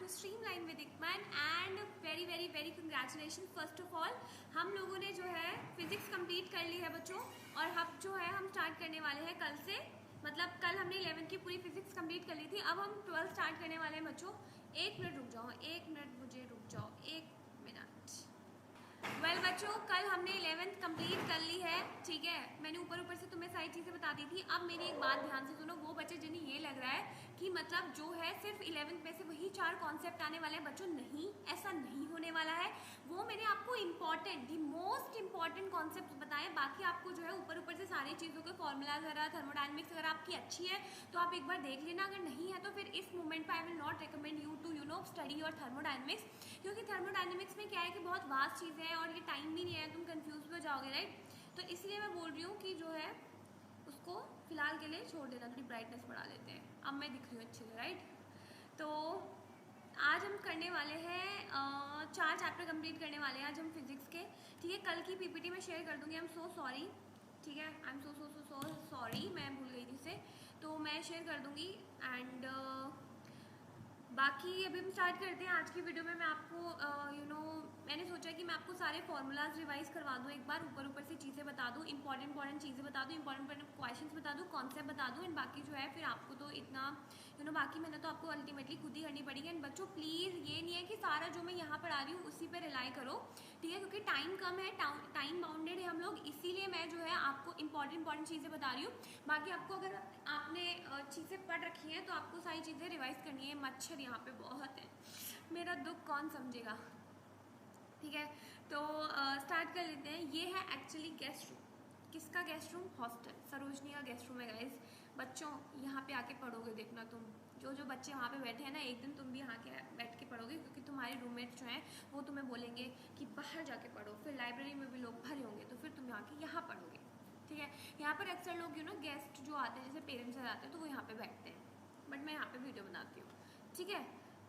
Streamline with Ikman and very very very congratulation. First of all हम लोगों ने जो है फिजिक्स कंप्लीट कर ली है बच्चों, और अब जो है हम स्टार्ट करने वाले हैं कल से। मतलब कल हमने 11th की पूरी फिजिक्स कंप्लीट कर ली थी, अब हम 12th स्टार्ट करने वाले हैं बच्चों। एक मिनट रुक जाओ, एक मिनट मुझे रुक जाओ, एक मिनट। वेल बच्चों, कल हमने 11th कंप्लीट कर ली है, ठीक है। मैंने ऊपर से तुम्हें सारी चीज़ें बता दी थी। अब मेरी एक बात ध्यान से सुनो, वो बच्चे जिन्हें ये लग रहा है कि मतलब जो है सिर्फ 11th में से वही 4 कॉन्सेप्ट आने वाले हैं, बच्चों नहीं, ऐसा नहीं होने वाला है। वो मैंने आपको important, the most important concept बताए। बाकी आपको जो है ऊपर से सारी चीज़ों के फॉर्मूलाज वगैरह, थर्मोडायनेमिक्स अगर आपकी अच्छी है तो आप एक बार देख लेना, अगर नहीं है तो फिर इस मोमेंट पर I will not recommend you to study your thermodynamics, क्योंकि थर्मोडायनेमिक्स में क्या है कि बहुत वास्ट चीज़ें हैं और ये टाइम भी नहीं है, तुम कंफ्यूज भी हो जाओगे, राइट। तो इसलिए मैं बोल रही हूँ कि जो है उसको फिलहाल के लिए छोड़ देना, थोड़ी ब्राइटनेस बढ़ा लेते हैं। अब मैं दिख रही हूँ अच्छे से, राइट। तो आज हम करने वाले हैं 4 चैप्टर कंप्लीट करने वाले हैं आज हम फिजिक्स के, ठीक है। कल की पीपीटी में शेयर कर दूंगी, आई एम सो सॉरी, ठीक है। आई एम सो सॉरी, मैं भूल गई थी इसे, तो मैं शेयर कर दूंगी। एंड बाकी अभी हम स्टार्ट करते हैं। आज की वीडियो में मैं आपको मैंने सोचा कि मैं आपको सारे फॉर्मूलाज रिवाइज करवा दूँ एक बार, ऊपर से चीज़ें बता दूँ, इंपॉर्टेंट चीज़ें बता दूँ, इंपॉर्टेंट क्वेश्चंस बता दूँ, कॉन्सेप्ट बता दूँ। एंड बाकी जो है फिर आपको तो इतना बाकी मेहनत तो आपको अल्टीमेटली खुद ही करनी पड़ेगी। एंड बच्चों प्लीज़ ये नहीं है कि सारा जो मैं यहाँ पढ़ा रही हूँ उसी पर रिलाई करो, ठीक है, क्योंकि टाइम कम है, टाइम बाउंडेड है हम लोग, इसीलिए मैं जो है आपको इंपॉर्टेंट चीज़ें बता रही हूँ। बाकी आपको अगर आपने चीज़ें पढ़ रखी हैं तो आपको सारी चीज़ें रिवाइज करनी है। मच्छर यहाँ पे बहुत है, मेरा दुख कौन समझेगा, ठीक है। तो स्टार्ट कर लेते हैं। ये है एक्चुअली गेस्ट रूम। किसका गेस्ट रूम? हॉस्टल, सरोजनी का गेस्ट रूम है गाइज। बच्चों यहाँ पे आके पढ़ोगे, देखना तुम जो बच्चे वहाँ पे बैठे हैं ना, एक दिन तुम भी यहाँ के बैठ के पढ़ोगे, क्योंकि तुम्हारे रूममेट्स जो हैं वो तुम्हें बोलेंगे कि बाहर जाके पढ़ो, फिर लाइब्रेरी में भी लोग भरे होंगे, तो फिर तुम आके यहाँ पढ़ोगे, ठीक है। यहाँ पर अक्सर लोग गेस्ट जो आते हैं, जैसे पेरेंट्स आते हैं, तो वो यहाँ पे बैठते हैं, बट मैं यहाँ पे वीडियो बनाती हूँ, ठीक है।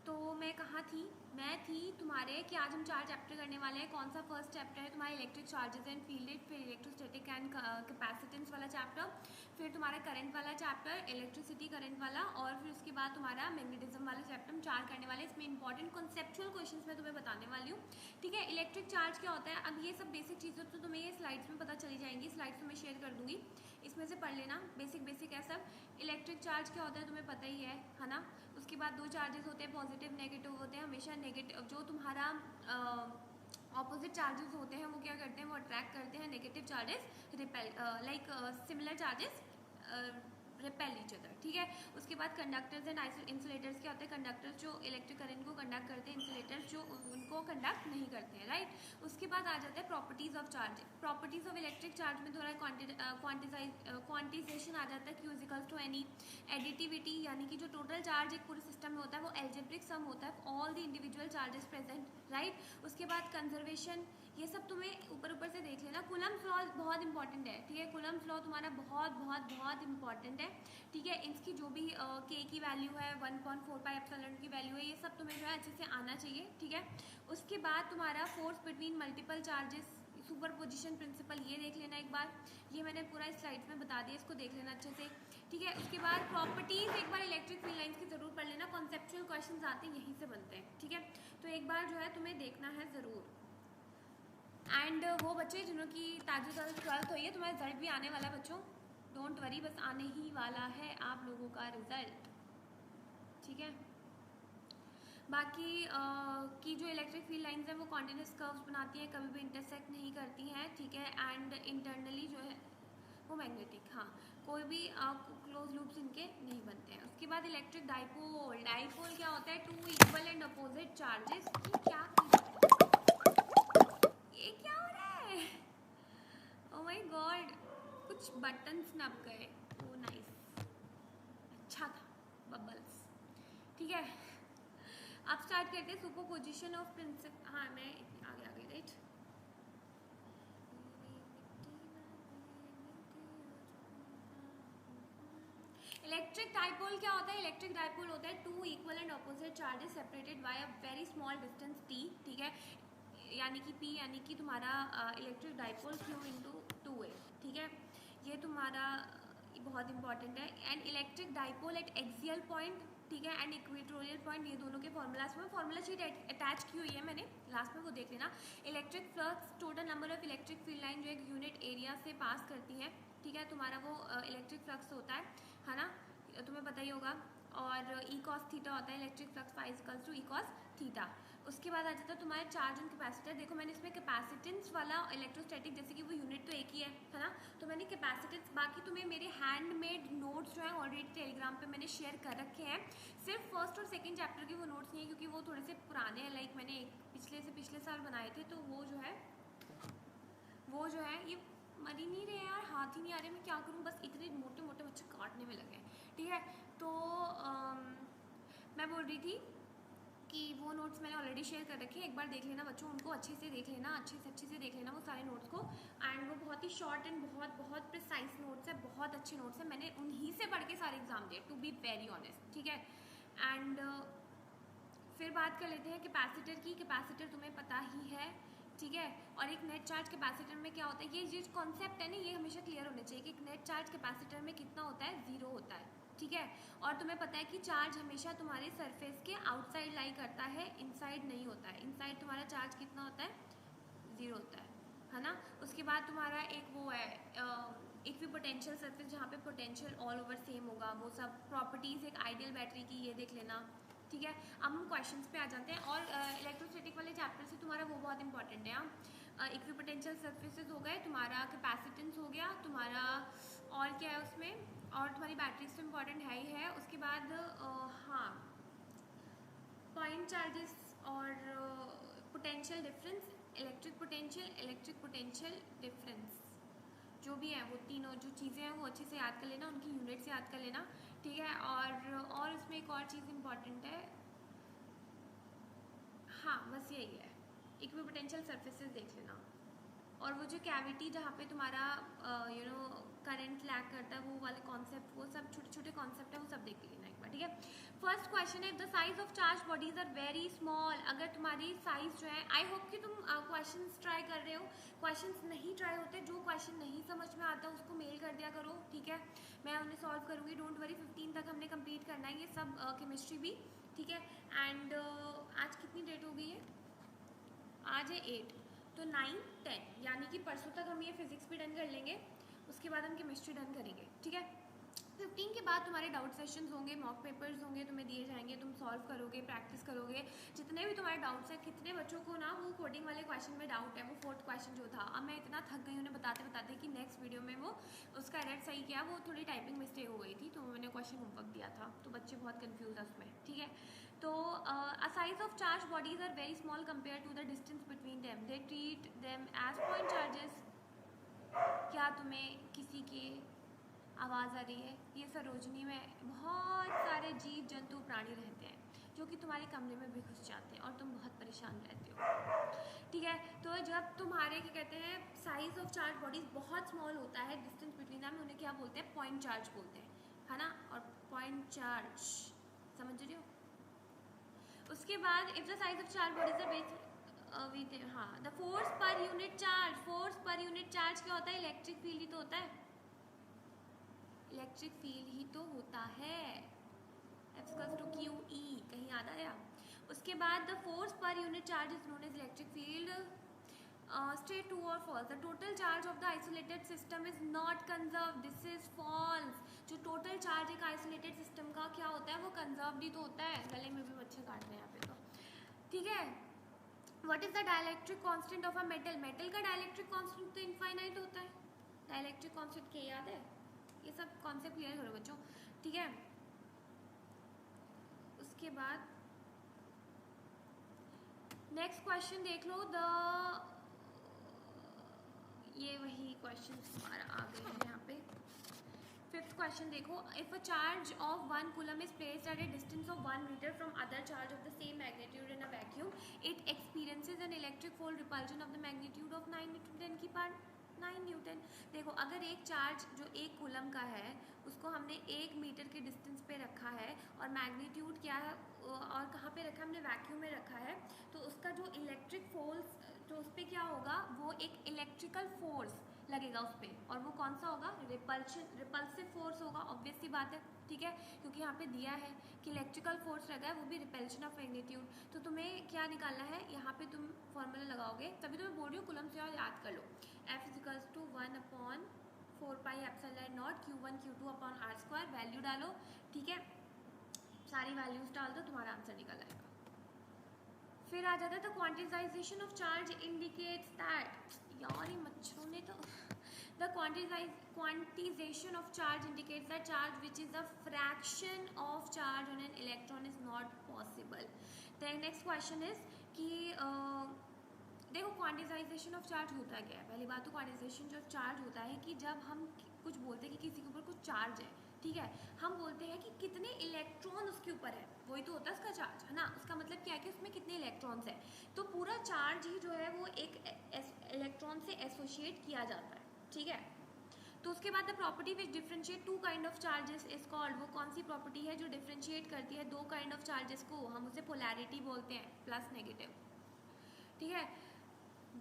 तो मैं कहाँ थी? मैं थी तुम्हारे कि आज हम 4 चैप्टर करने वाले हैं। कौन सा? फर्स्ट चैप्टर है तुम्हारे इलेक्ट्रिक चार्जेस एंड फील्ड, फिर इलेक्ट्रोस्टैटिक एंड कैपेसिटेंस वाला चैप्टर, फिर तुम्हारा करंट वाला चैप्टर, इलेक्ट्रिसिटी करंट वाला, और फिर उसके बाद तुम्हारा मैग्नेटिज्म वाला चैप्टर। हम 4 करने वाले हैं। इसमें इंपॉर्टेंट कॉन्सेप्चुअल क्वेश्चंस मैं तुम्हें बताने वाली हूँ, ठीक है। इलेक्ट्रिक चार्ज क्या होता है? अब ये सब बेसिक चीज़ें तो तुम्हें ये स्लाइड्स में पता चली जाएंगी, स्लाइड्स में शेयर कर दूंगी, इसमें से पढ़ लेना। बेसिक है सब। इलेक्ट्रिक चार्ज क्या होता है तुम्हें पता ही है ना। उसके बाद 2 चार्जेस होते हैं, पॉजिटिव नेगेटिव होते हैं। हमेशा नेगेटिव जो तुम्हारा ऑपोजिट चार्जेस होते हैं वो क्या करते हैं, वो अट्रैक्ट करते हैं, negative charges repel, like similar charges repel each other, ठीक है। उसके बाद कंडक्टर्स एंड इंसुलेटर्स क्या होते हैं? कंडक्टर्स जो इलेक्ट्रिक करंट को कंडक्ट करते हैं, इंसुलेटर्स जो उनको कंडक्ट नहीं करते हैं, राइट। उसके बाद आ जाता है properties of charge. Properties of electric charge में थोड़ा क्वांटिजेशन आ जाता है, Q equals to any. Additivity यानी कि जो टोटल चार्ज एक पूरे सिस्टम में होता है वो एल्जेब्रिक सम होता है all the individual charges present, right. उसके बाद कंजर्वेशन, ये सब तुम्हें ऊपर से देख लेना। कूलम्ब्स लॉ बहुत इंपॉर्टेंट है, ठीक है। कूलम्ब्स लॉ तुम्हारा बहुत इंपॉर्टेंट है, ठीक है। इसकी जो भी के की वैल्यू है, 1.45 की वैल्यू है, ये सब तुम्हें जो है अच्छे से आना चाहिए, ठीक है। उसके बाद तुम्हारा force between multiple charges, superposition principle, ये देख लेना एक बार। ये मैंने पूरा स्लाइड्स में बता दिया, इसको देख लेना अच्छे से, ठीक है। उसके बाद प्रॉपर्टीज एक बार इलेक्ट्रिक फील्ड लाइंस की जरूर पढ़ लेना, कॉन्सेप्चुअल क्वेश्चंस आते हैं यहीं से बनते हैं, ठीक है। तो एक बार जो है तुम्हें देखना है ज़रूर। एंड वो बच्चे जिन्हों की ताजु 12th हुई है, तुम्हारा रिजल्ट भी आने वाला है बच्चों, डोंट वरी, बस आने ही वाला है आप लोगों का रिजल्ट, ठीक है। बाकी की जो इलेक्ट्रिक फील्ड लाइंस हैं वो कॉन्टिन्यूस कर्व्स बनाती हैं, कभी भी इंटरसेक्ट नहीं करती हैं, ठीक है। एंड इंटरनली जो है वो मैग्नेटिक, हाँ, कोई भी क्लोज लूप्स इनके नहीं बनते हैं। उसके बाद इलेक्ट्रिक डाइपोल। डाइपोल क्या होता है? 2 इक्वल एंड अपोजिट चार्जेस। ये क्या हो रहा है? ओह माय गॉड, कुछ बटन स्नप गए, वो नाइस, अच्छा था, बबल्स, ठीक है। अब स्टार्ट करते हैं सुपरपोजिशन ऑफ प्रिंसिपल। हाँ मैं आगे राइट। इलेक्ट्रिक डाइपोल क्या होता है? इलेक्ट्रिक डाइपोल होता है 2 equal and opposite charges separated by a very small distance t, ठीक है। यानी कि p यानी कि तुम्हारा electric dipole Q into 2a, ठीक है। ये तुम्हारा बहुत इंपॉर्टेंट है। And electric dipole at axial point, ठीक है, एंड इक्वेटोरियल पॉइंट, ये दोनों के फॉर्मूलाज में फॉर्मूला शीट अटैच की हुई है मैंने, लास्ट में वो देख लेना। Electric flux, total number of electric field line जो एक यूनिट एरिया से पास करती है, ठीक है, तुम्हारा वो इलेक्ट्रिक फ्लक्स होता है ना, तुम्हें पता ही होगा। और ई कॉस थीटा होता है electric flux phi equals to E cos theta. उसके बाद आ जाता है तुम्हारे चार्ज एंड कैपेसिटर। देखो मैंने इसमें कैपेसिटेंस वाला इलेक्ट्रोस्टैटिक, जैसे कि वो यूनिट तो एक ही है ना, तो मैंने कैपेसिटेंस, बाकी तुम्हें मेरे हैंडमेड नोट्स जो है ऑलरेडी टेलीग्राम पे मैंने शेयर कर रखे हैं। सिर्फ फर्स्ट और सेकंड चैप्टर के वो नोट्स नहीं है, क्योंकि वो थोड़े से पुराने हैं, लाइक मैंने पिछले साल बनाए थे, तो वो जो है ये मर ही नहीं रहे यार, हाथ ही नहीं आ रहे, मैं क्या करूँ, बस इतने मोटे मोटे बच्चे काटने में लगे, ठीक है। तो मैं बोल रही थी कि वो नोट्स मैंने ऑलरेडी शेयर कर रखे हैं, एक बार देख लेना बच्चों, उनको अच्छे से देख लेना, अच्छे से देख लेना वो सारे नोट्स को। एंड वो बहुत ही शॉर्ट एंड बहुत प्रिसाइज नोट्स है, बहुत अच्छे नोट्स हैं, मैंने उन्हीं से पढ़ के सारे एग्जाम दिए, टू बी वेरी ऑनेस्ट, ठीक है। एंड फिर बात कर लेते हैं कैपेसिटर की। कैपेसिटर तुम्हें पता ही है, ठीक है। और एक नेट चार्ज कैपेसिटर में क्या होता है, ये जो कॉन्सेप्ट है ना, ये हमेशा क्लियर होना चाहिए कि एक नेट चार्ज कैपेसिटर में कितना होता है, 0 होता है, ठीक है। और तुम्हें पता है कि चार्ज हमेशा तुम्हारे सरफेस के आउटसाइड लाई करता है, इनसाइड नहीं होता है। इनसाइड तुम्हारा चार्ज कितना होता है, 0 होता है ना। उसके बाद तुम्हारा एक वो है इक्विपोटेंशियल सरफेस, जहाँ पे पोटेंशियल ऑल ओवर सेम होगा, वो सब प्रॉपर्टीज एक आइडियल बैटरी की, ये देख लेना, ठीक है। अब हम क्वेश्चंस पे आ जाते हैं, और इलेक्ट्रोस्टैटिक वाले चैप्टर से तुम्हारा वो बहुत इंपॉर्टेंट है। इक्विपोटेंशियल सरफेसेस हो गए, तुम्हारा कैपेसिटेंस हो गया तुम्हारा, और क्या है उसमें, और तुम्हारी बैटरीज तो इम्पॉर्टेंट है ही है। उसके बाद हाँ, पॉइंट चार्जेस और potential difference, electric potential difference, जो भी है वो तीनों जो चीज़ें हैं वो अच्छे से याद कर लेना, उनकी यूनिट से याद कर लेना, ठीक है। और इसमें एक और चीज़ इम्पॉर्टेंट है, हाँ बस यही है, इक्विपोटेंशियल सरफेसेस देख लेना। और वो जो कैविटी जहाँ पे तुम्हारा करंट लैग करता है, वो वाले कॉन्सेप्ट, वो सब छोटे छोटे कॉन्सेप्ट है, वो सब देख लेना एक बार, ठीक है। फर्स्ट क्वेश्चन है, the size of charge bodies are very small. अगर तुम्हारी साइज जो है, आई होप कि तुम क्वेश्चंस ट्राई कर रहे हो, क्वेश्चंस नहीं ट्राई होते, जो क्वेश्चन नहीं समझ में आता उसको मेल कर दिया करो, ठीक है, मैं उन्हें सॉल्व करूँगी, डोंट वरी। 15 तक हमने कंप्लीट करना है ये सब, केमिस्ट्री भी, ठीक है। एंड आज कितनी डेट हो गई है, आज है 8, तो 9, 10, यानी कि परसों तक हम ये फिजिक्स भी डन कर लेंगे, उसके बाद हम केमिस्ट्री डन करेंगे, ठीक है। 15 के बाद तुम्हारे डाउट सेशंस होंगे, मॉक पेपर्स होंगे, तुम्हें दिए जाएंगे, तुम सॉल्व करोगे, प्रैक्टिस करोगे, जितने भी तुम्हारे डाउट्स हैं। कितने बच्चों को ना वो कोडिंग वाले क्वेश्चन में डाउट है, वो 4th क्वेश्चन जो था, अब मैं इतना थक गई उन्हें बताते बताते कि नेक्स्ट वीडियो में वो उसका एडिट सही किया, वो थोड़ी टाइपिंग मिस्टेक हो गई थी, तो मैंने क्वेश्चन होमवर्क दिया था, तो बच्चे बहुत कन्फ्यूज है उसमें, ठीक है। तो a size of charge bodies are very small compare to the distance between them, they treat them as point charges. क्या तुम्हें किसी के आवाज़ आ रही है, ये सरोजनी में बहुत सारे जीव जंतु प्राणी रहते हैं जो कि तुम्हारे कमरे में भी घुस जाते हैं और तुम बहुत परेशान रहते हो, ठीक है। तो जब तुम्हारे क्या कहते हैं, साइज ऑफ चार्ज बॉडीज बहुत स्मॉल होता है, डिस्टेंस बिटवीन देम, उन्हें क्या बोलते हैं, पॉइंट चार्ज बोलते हैं, है ना। और पॉइंट चार्ज समझ रहे हो। उसके बाद if the size of charge bodies are हाँ, the force per unit charge क्या होता है, इलेक्ट्रिक फील्ड ही तो होता है, इलेक्ट्रिक फील्ड ही तो होता है, F=QE, कहीं याद आया। उसके बाद the force per unit charge is known as electric field. State true और false, the total charge of the isolated system is not conserve, this is false. जो टोटल चार्ज एक आइसोलेटेड सिस्टम का क्या होता है, वो कंजर्व्ड ही तो होता है। गले में भी बच्चे काट रहे हैं यहाँ पे तो, ठीक है। What is the dielectric constant of a metal, metal का डाइलेक्ट्रिक कांस्टेंट तो इनफाइनाइट होता है, डाइलेक्ट्रिक कांस्टेंट क्या याद है, ये सब कॉन्सेप्ट क्लियर करो बच्चों, ठीक है। उसके बाद नेक्स्ट क्वेश्चन देख लो, ये वही क्वेश्चन हमारा आ गए हैं यहाँ पे। 5th क्वेश्चन देखो, if a charge of 1 coulomb is placed at a distance of 1 metre from other charge of the same magnitude in a vacuum, it experiences an electric field repulsion of the magnitude of 9 × 10⁹ newton. देखो अगर एक charge जो 1 coulomb का है उसको हमने 1 metre के distance पे रखा है, और मैग्नीट्यूड क्या है और कहाँ पे रखा है, हमने वैक्यूम में रखा है, तो उसका जो इलेक्ट्रिक फोर्स जो उस पर क्या होगा, वो एक इलेक्ट्रिकल फोर्स लगेगा उस पर, और वो कौन सा होगा, रिपल्सिव फोर्स होगा, ऑब्वियस सी बात है, ठीक है, क्योंकि यहाँ पे दिया है कि इलेक्ट्रिकल फोर्स लगा है, वो भी रिपल्शन ऑफ मैग्नीट्यूड। तो तुम्हें क्या निकालना है, यहाँ पे तुम फॉर्मूला लगाओगे, तभी तो मैं बोल रही हूँ कूलम्ब्स लॉ याद कर लो, F=1/4πε0 Q1 Q2 upon r², value डालो, ठीक है, सारी वैल्यूज डाल दो, तुम्हारा आंसर निकल आएगा। फिर आ जाता है the quantization of charge indicates that, यार ये मच्छरों ने तो the quantization of charge indicates that charge which is a fraction of charge on an electron is not possible. The next question is कि देखो क्वांटिजाइजेशन ऑफ चार्ज होता क्या है। पहली बात तो क्वांटिजाइजेशन ऑफ चार्ज होता है कि जब हम कुछ बोलते हैं कि किसी के ऊपर कुछ चार्ज है, ठीक है, हम बोलते हैं कि कितने इलेक्ट्रॉन उसके ऊपर है, वही तो होता है उसका चार्ज, है ना। उसका मतलब क्या है कि उसमें कितने इलेक्ट्रॉन्स हैं, तो पूरा चार्ज ही जो है वो एक इलेक्ट्रॉन से एसोसिएट किया जाता है, ठीक है। तो उसके बाद the property which differentiate two kind of charges is called, वो कौन सी प्रॉपर्टी है जो डिफरेंशिएट करती है दो काइंड ऑफ चार्जेस को, हम उसे पोलैरिटी बोलते हैं, प्लस नेगेटिव, ठीक है।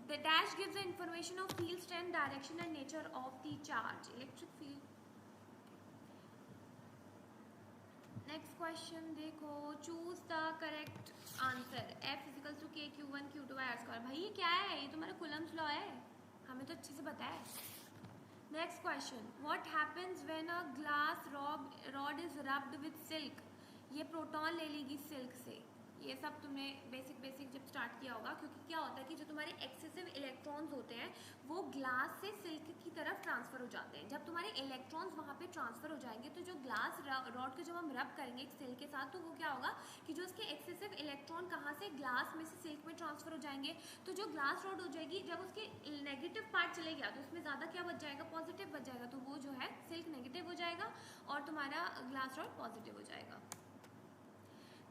The dash gives the information of field strength, direction and nature of the charge, electric field. Next question देखो, choose the correct answer, F=k Q1 Q2/r²। भाई ये क्या है, ये तुम्हारा कूलम्ब्स लॉ है, हमें तो अच्छे से पता है। Next question, what happens when a glass rod is rubbed with silk, ये प्रोटॉन ले लेगी सिल्क से, ये सब तुमने बेसिक जब स्टार्ट किया होगा, क्योंकि क्या होता है कि जो तुम्हारे एक्सेसिव इलेक्ट्रॉन्स होते हैं वो ग्लास से सिल्क की तरफ ट्रांसफर हो जाते हैं। जब तुम्हारे इलेक्ट्रॉन्स वहाँ पे ट्रांसफर हो जाएंगे तो जो ग्लास रॉड को जब हम रब करेंगे एक सिल्क के साथ, तो वो क्या होगा कि जो उसके एक्सेसिव इलेक्ट्रॉन कहाँ से ग्लास में से सिल्क में ट्रांसफर हो जाएंगे, तो जो ग्लास रॉड हो जाएगी, जब उसके नेगेटिव पार्ट चले गया तो उसमें ज़्यादा क्या बच जाएगा, पॉजिटिव बच जाएगा, तो वो जो है सिल्क नेगेटिव हो जाएगा और तुम्हारा ग्लास रॉड पॉजिटिव हो जाएगा।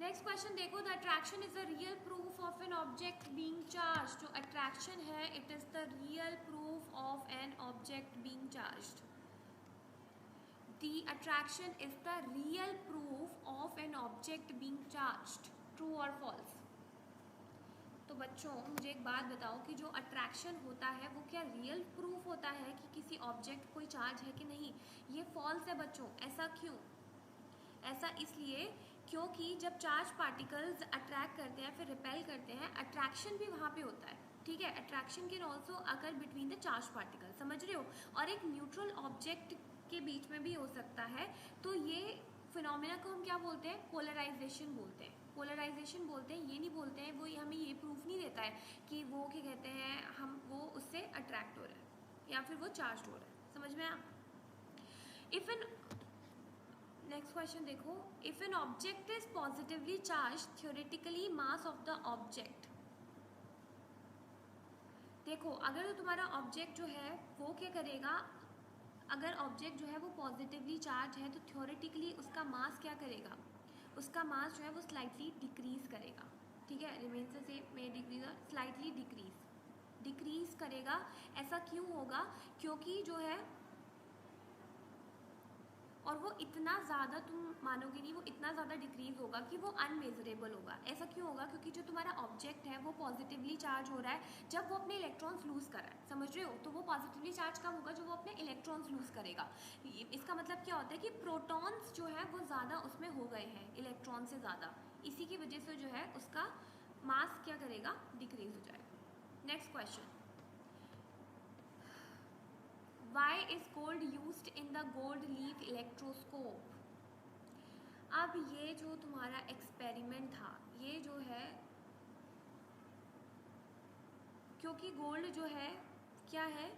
नेक्स्ट क्वेश्चन देखो, the attraction is the real proof of an object being charge, जो अट्रैक्शन है it is the real proof of an object being charged, the attraction is the real proof of an object being charged, true और false. तो बच्चों मुझे एक बात बताओ कि जो अट्रैक्शन होता है वो क्या रियल प्रूफ होता है कि किसी ऑब्जेक्ट कोई चार्ज है कि नहीं, ये फॉल्स है बच्चों। ऐसा क्यों, ऐसा इसलिए क्योंकि जब चार्ज पार्टिकल्स अट्रैक्ट करते हैं फिर रिपेल करते हैं, अट्रैक्शन भी वहाँ पे होता है, ठीक है। Attraction can also occur between the charge particle, समझ रहे हो, और एक न्यूट्रल ऑब्जेक्ट के बीच में भी हो सकता है। तो ये फिनोमेना को हम क्या बोलते हैं, पोलराइजेशन बोलते हैं, पोलराइजेशन बोलते हैं, ये नहीं बोलते हैं, वो हमें ये प्रूफ नहीं देता है कि वो क्या कहते हैं, हम वो उससे अट्रैक्ट हो रहे हैं या फिर वो चार्ज हो रहा है, समझ में आ। इफ एन नेक्स्ट क्वेश्चन देखो, if an object is positively charge theoretically mass of the object, देखो अगर तो तुम्हारा ऑब्जेक्ट जो है वो क्या करेगा, अगर ऑब्जेक्ट जो है वो पॉजिटिवली चार्ज है तो थ्योरेटिकली उसका मास क्या करेगा, उसका मास जो है वो स्लाइटली डिक्रीज करेगा, ठीक है, रिमेन्स द सेम में डिक्रीज और स्लाइटली डिक्रीज करेगा। ऐसा क्यों होगा, क्योंकि जो है, और वो इतना ज़्यादा, तुम मानोगे नहीं, वो इतना ज़्यादा डिक्रीज होगा कि वो अनमेजरेबल होगा। ऐसा क्यों होगा, क्योंकि जो तुम्हारा ऑब्जेक्ट है वो पॉजिटिवली चार्ज हो रहा है जब वो अपने इलेक्ट्रॉन्स लूज़ कर रहा है, समझ रहे हो। तो वो पॉजिटिवली चार्ज कब होगा, जो वो अपने इलेक्ट्रॉन्स लूज़ करेगा। इसका मतलब क्या होता है कि प्रोटॉन्स जो है वो ज़्यादा उसमें हो गए हैं इलेक्ट्रॉन से ज़्यादा, इसी की वजह से जो है उसका मास क्या करेगा, डिक्रीज हो जाएगा। Next question, Why is gold used in the gold leaf electroscope? अब ये जो तुम्हारा एक्सपेरिमेंट था, ये जो है, क्योंकि गोल्ड जो है क्या है,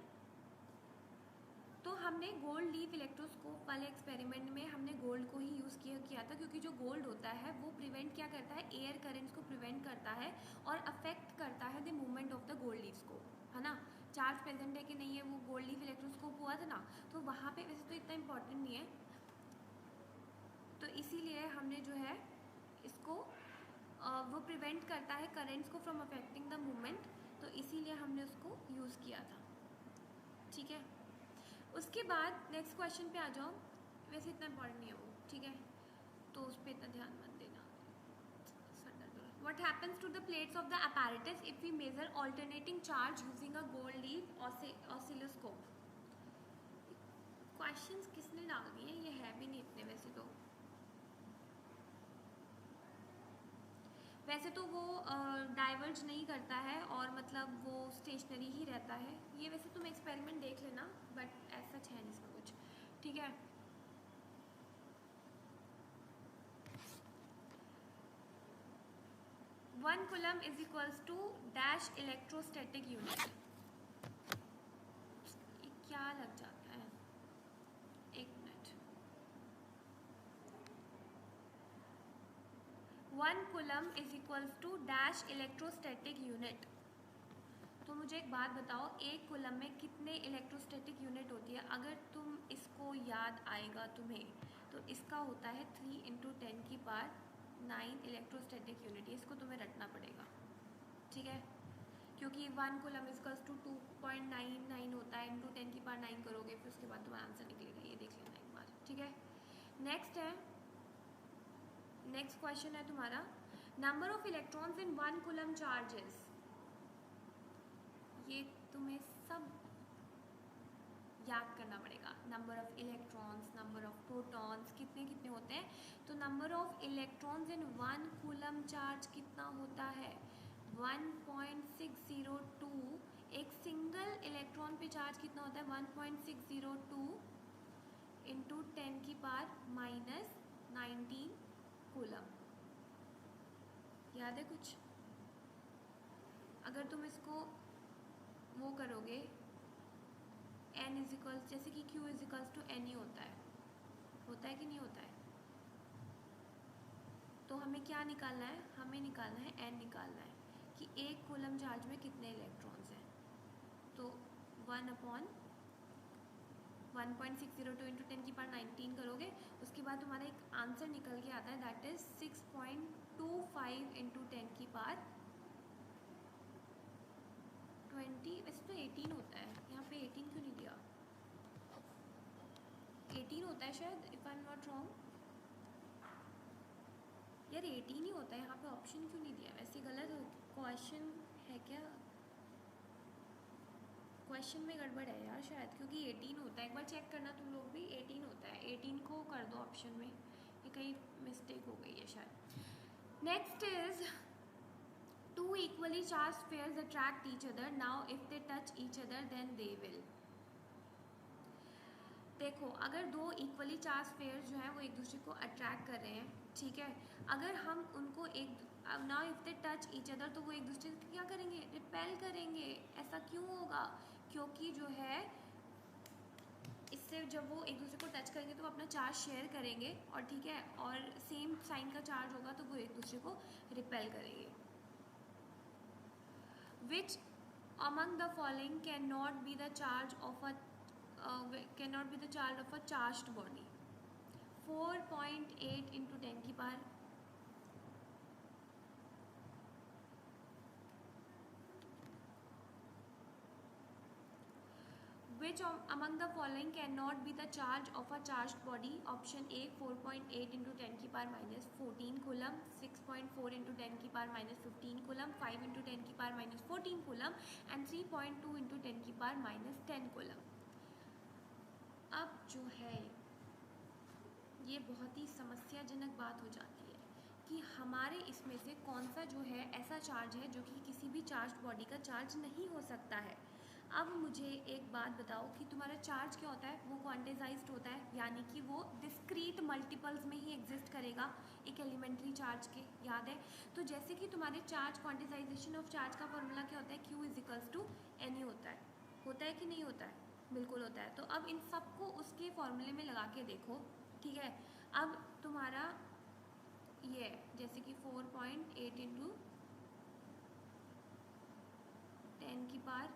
तो हमने गोल्ड लीफ इलेक्ट्रोस्कोप वाले एक्सपेरिमेंट में हमने गोल्ड को ही यूज़ किया था, क्योंकि जो गोल्ड होता है वो प्रिवेंट क्या करता है, एयर करेंट्स को प्रिवेंट करता है और अफेक्ट करता है the movement of the gold leaves को, है ना। चार्ज प्रेजेंट है कि नहीं है, वो गोल्ड लीफ इलेक्ट्रोस्कोप हुआ था ना, तो वहाँ पे वैसे तो इतना इम्पॉर्टेंट नहीं है, तो इसीलिए हमने जो है इसको वो प्रिवेंट करता है करेंट्स को फ्रॉम अफेक्टिंग द मूवमेंट, तो इसीलिए हमने उसको यूज़ किया था, ठीक है। उसके बाद नेक्स्ट क्वेश्चन पे आ जाओ, वैसे इतना इम्पॉर्टेंट नहीं है वो, ठीक है, तो उस पर इतना ध्यान मत देना। What happens to the plates of the apparatus if we measure alternating charge using a gold leaf oscilloscope? Questions किसने डाल दिए, ये है भी नहीं इतने वैसे तो वो डाइवर्ज नहीं करता है और मतलब वो स्टेशनरी ही रहता है ये। वैसे तुम एक्सपेरिमेंट देख लेना, बट ऐसा है नहीं इसमें कुछ, ठीक है। One coulomb is equals to dash electrostatic unit. क्या लग जाता है, एक minute. One coulomb is equals to dash electrostatic unit. तो मुझे एक बात बताओ, एक कूलम में कितने इलेक्ट्रोस्टैटिक यूनिट होती है? अगर तुम इसको याद आएगा तुम्हें, तो इसका होता है 3 × 10⁹ इलेक्ट्रोस्टैटिक यूनिट। इसको तुम्हें रटना पड़ेगा, ठीक है, क्योंकि 1 कूलम इक्वल्स टू 2.99 होता है, × 10⁹ करोगे फिर उसके बाद तुम्हारा आंसर निकलेगा। ये देख लेना एक बार, ठीक है। नेक्स्ट क्वेश्चन है तुम्हारा, number of electrons in 1 coulomb charges. ये तुम्हें सब याद करना पड़ेगा। Number of electrons, number of protons, कितने कितने होते हैं। तो number of electrons in 1 coulomb charge कितना होता है? 1.602। एक सिंगल इलेक्ट्रॉन पे चार्ज कितना होता है? 1.602 × 10⁻⁻19 कूलम। याद है कुछ? अगर तुम इसको वो करोगे, n इज इक्वल्स, जैसे कि q is equals to n ही होता है कि नहीं होता है? तो हमें क्या निकालना है? हमें निकालना है n निकालना है कि एक कूलम चार्ज में कितने इलेक्ट्रॉन्स हैं। तो 1/1.602 × 10⁻19 करोगे, उसके बाद तुम्हारा एक आंसर निकल के आता है, दैट इज 6.25 × 10⁻20। वैसे तो 18 होता है, यहाँ पे 18 क्यों नहीं दिया? 18 होता है शायद, if I am not wrong. यार 18 ही होता है, यहाँ पे ऑप्शन क्यों नहीं दिया? वैसे गलत क्वेश्चन है क्या? क्वेश्चन में गड़बड़ है यार शायद, क्योंकि 18 होता है। एक बार चेक करना तुम लोग भी, 18 होता है। 18 को कर दो ऑप्शन में, ये कहीं मिस्टेक हो गई है शायद। Next is, two equally charge pairs attract each other, now if they touch each other then they will. देखो, अगर दो इक्वली चार्ज पेयर्स जो हैं वो एक दूसरे को अट्रैक्ट कर रहे हैं, ठीक है, अगर हम उनको now if they touch each other, तो वो एक दूसरे से क्या करेंगे? रिपेल करेंगे। ऐसा क्यों होगा? क्योंकि जो है इससे जब वो एक दूसरे को टच करेंगे तो वो अपना चार्ज शेयर करेंगे, और ठीक है, और सेम साइन का चार्ज होगा तो वो एक दूसरे को रिपेल करेंगे। Which among the following can not be the charge of a charged body? 4.8 × 10⁻, which among the following cannot be the charge of a charged body? Option A 4.8 × 10⁻14 coulomb, 6.4 × 10⁻15 coulomb, 5 × 10⁻14 coulomb and 3.2 × 10⁻10 coulomb। अब जो है ये बहुत ही समस्याजनक बात हो जाती है कि हमारे इसमें से कौन सा जो है ऐसा चार्ज है जो कि किसी भी चार्ज बॉडी का चार्ज नहीं हो सकता है। अब मुझे एक बात बताओ कि तुम्हारा चार्ज क्या होता है? वो क्वांटिजाइज्ड होता है, यानी कि वो डिस्क्रीट मल्टीपल्स में ही एग्जिस्ट करेगा एक एलिमेंट्री चार्ज के, याद है? तो जैसे कि तुम्हारे चार्ज क्वांटिजाइजेशन ऑफ चार्ज का फॉर्मूला क्या होता है? Q is equals to N होता है कि नहीं होता है? बिल्कुल होता है। तो अब इन सबको उसके फॉर्मूले में लगा के देखो, ठीक है। अब तुम्हारा ये जैसे कि 4.8 × 10⁻14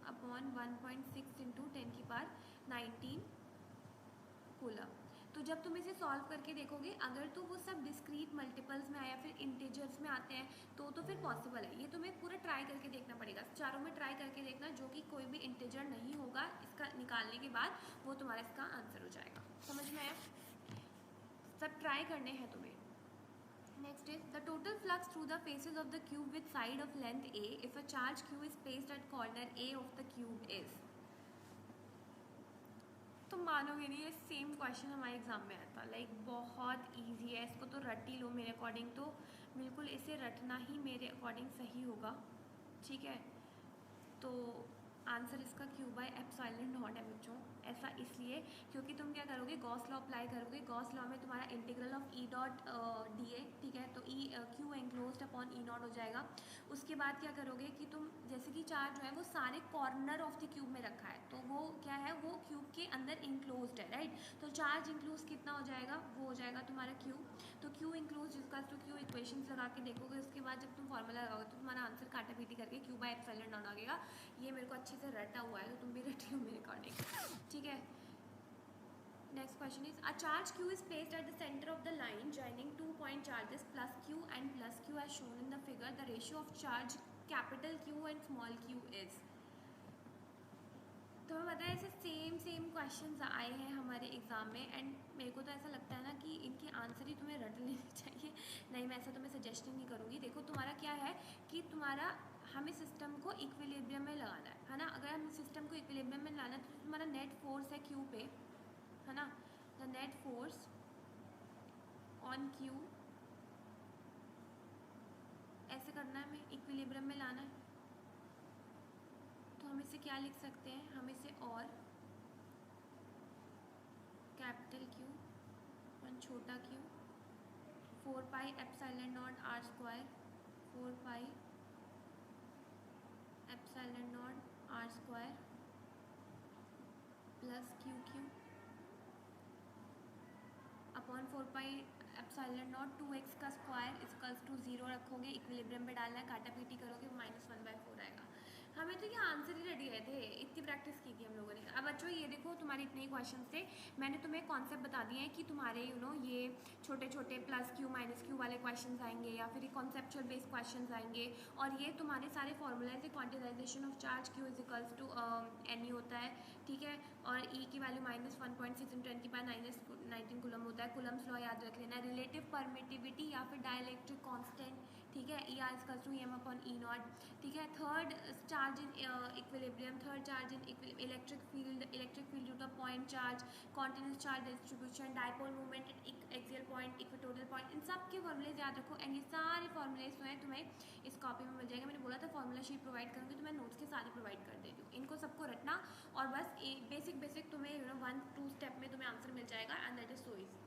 अपॉन 1.6 × 10⁻19 कूलम। तो जब तुम इसे सॉल्व करके देखोगे, अगर तो वो सब डिस्क्रीट मल्टीपल्स में आया फिर इंटीजर्स में आते हैं तो फिर पॉसिबल है। ये तुम्हें पूरा ट्राई करके देखना पड़ेगा, चारों में ट्राई करके देखना, जो कि कोई भी इंटीजर नहीं होगा इसका निकालने के बाद, वो तुम्हारा इसका आंसर हो जाएगा। समझ में आया? सब ट्राई करने हैं तुम्हें। Next is the total flux through the faces of the cube with side of length a if a charge q is placed at corner a of the cube is. तुम मानोगे नहीं, ये सेम क्वेश्चन हमारे exam में आया था, like बहुत easy है, इसको तो रट ही लो मेरे अकॉर्डिंग, तो बिल्कुल इसे रटना ही मेरे अकॉर्डिंग सही होगा, ठीक है। तो आंसर इसका क्यू बाय एप्सिलॉन नॉट है बच्चों। ऐसा इसलिए क्योंकि तुम क्या करोगे, गॉस लॉ अप्लाई करोगे। गॉस लॉ में तुम्हारा integral of E dot D A, ठीक है, तो E Q enclosed upon E not हो जाएगा। उसके बाद क्या करोगे कि तुम जैसे कि चार्ज जो है वो सारे कॉर्नर ऑफ द क्यूब में रखा है, तो वो क्या है, वो क्यूब के अंदर इंक्लोज्ड है, राइट। तो चार्ज इंक्लोज कितना हो जाएगा, वो हो जाएगा तुम्हारा क्यू। तो क्यू इंक्लोज जिसका तो क्यू इक्वेशंस लगा के देखोगे, उसके बाद जब तुम फॉर्मूला लगाओगे तो तुम्हारा आंसर काटा पीटी करके क्यू बाय एप्सिलॉन नॉट आ गया। ये मेरे को अच्छे से रटा हुआ है, तो तुम भी रट लो मेरे अकॉर्डिंग, ठीक है। Next question is a charge q is placed at the center of the line joining 2 point charges plus q and plus q as shown in the figure. The ratio of charge capital Q and small q is. तो हमें पता है ऐसे same questions आए हैं हमारे exam में, and मेरे को तो ऐसा लगता है ना कि इनके आंसर ही तुम्हें रट लेने चाहिए। नहीं, मैं ऐसा तुम्हें सजेस्ट नहीं करूँगी। देखो तुम्हारा क्या है कि तुम्हारा हमें सिस्टम को इक्विलिब्रियम में लगाना है ना। अगर हमें सिस्टम को इक्विलिब्रियम में लाना है तो तुम्हारा नेट फोर्स है क्यू पे, है ना। The net force on Q, ऐसे करना है, हमें इक्विलिब्रियम में लाना है। तो हम इसे क्या लिख सकते हैं, हम इसे और कैपिटल क्यू वन छोटा q 4 pi epsilon nought r square, 4 pi epsilon nought r square plus q upon 4 pi epsilon nought 2x का स्क्वायर इक्वल्स टू 0 रखोगे, इक्विलिब्रियम में डालना है, काटा पीटी करोगे, -1/4 आएगा। हमें तो ये आंसर ही रेडी गए थे, इतनी प्रैक्टिस की थी हम लोगों ने। अब बच्चों ये देखो तुम्हारे इतने ही क्वेश्चन थे, मैंने तुम्हें कॉन्सेप्ट बता दिए हैं कि तुम्हारे ये छोटे छोटे प्लस क्यू माइनस क्यू वाले क्वेश्चन आएंगे या फिर कॉन्सेप्चुअल बेस्ड क्वेश्चन आएंगे, और ये तुम्हारे सारे फॉर्मूलाज है। Quantization of charge Q is equals to N E होता है, ठीक है, और ई की वैल्यू -1.6 × 10⁻19 कूलम होता है। कूलम्स लॉ याद रख लेना। रिलेटिव परमिटिविटी या फिर डाइलेक्ट्रिक कांस्टेंट, ठीक है, E R equals to M upon E naught, ठीक है। Third charge in equilibrium, third charge in electric field due to point charge, continuous charge distribution, dipole movement, axial point, equatorial point, इन सब के formulas याद रखो। And ये सारे formulas जो हैं तुम्हें इस कॉपी में मिल जाएंगे। मैंने बोला था फॉर्मूला शीट प्रोवाइड करूँगी, तो मैं नोट्स के साथ प्रोवाइड कर देती हूँ। इनको सबको रटना और बस बेसिक तुम्हें 1-2 स्टेप में तुम्हें आंसर मिल जाएगा, and that is so easy.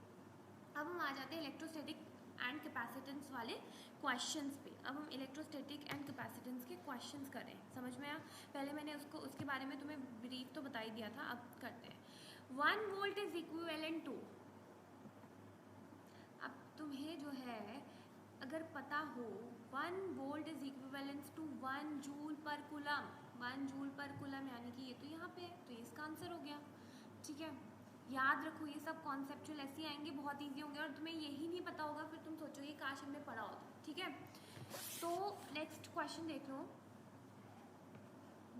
अब हम आ जाते हैं इलेक्ट्रोस्टैटिक एंड कैपेसिटेंस वाले क्वेश्चंस पे। अब हम इलेक्ट्रोस्टैटिक एंड कैपेसिटेंस के क्वेश्चंस करें, समझ में आया। पहले मैंने उसके बारे में तुम्हें ब्रीफ तो बता ही दिया था, अब करते हैं। 1 वोल्ट इज इक्विवेलेंट टू, अब तुम्हें जो है अगर पता हो 1 volt is equivalent to 1 joule per coulomb, 1 joule per coulomb, यानी कि ये तो यहाँ पे है, तो ये इसका आंसर हो गया, ठीक है। याद रखो ये सब कॉन्सेप्चुअल ऐसे आएंगे, बहुत इजी होंगे, और तुम्हें यही नहीं पता होगा फिर तुम सोचोगे काश हमने पढ़ा होता, ठीक है। तो नेक्स्ट क्वेश्चन देख लो।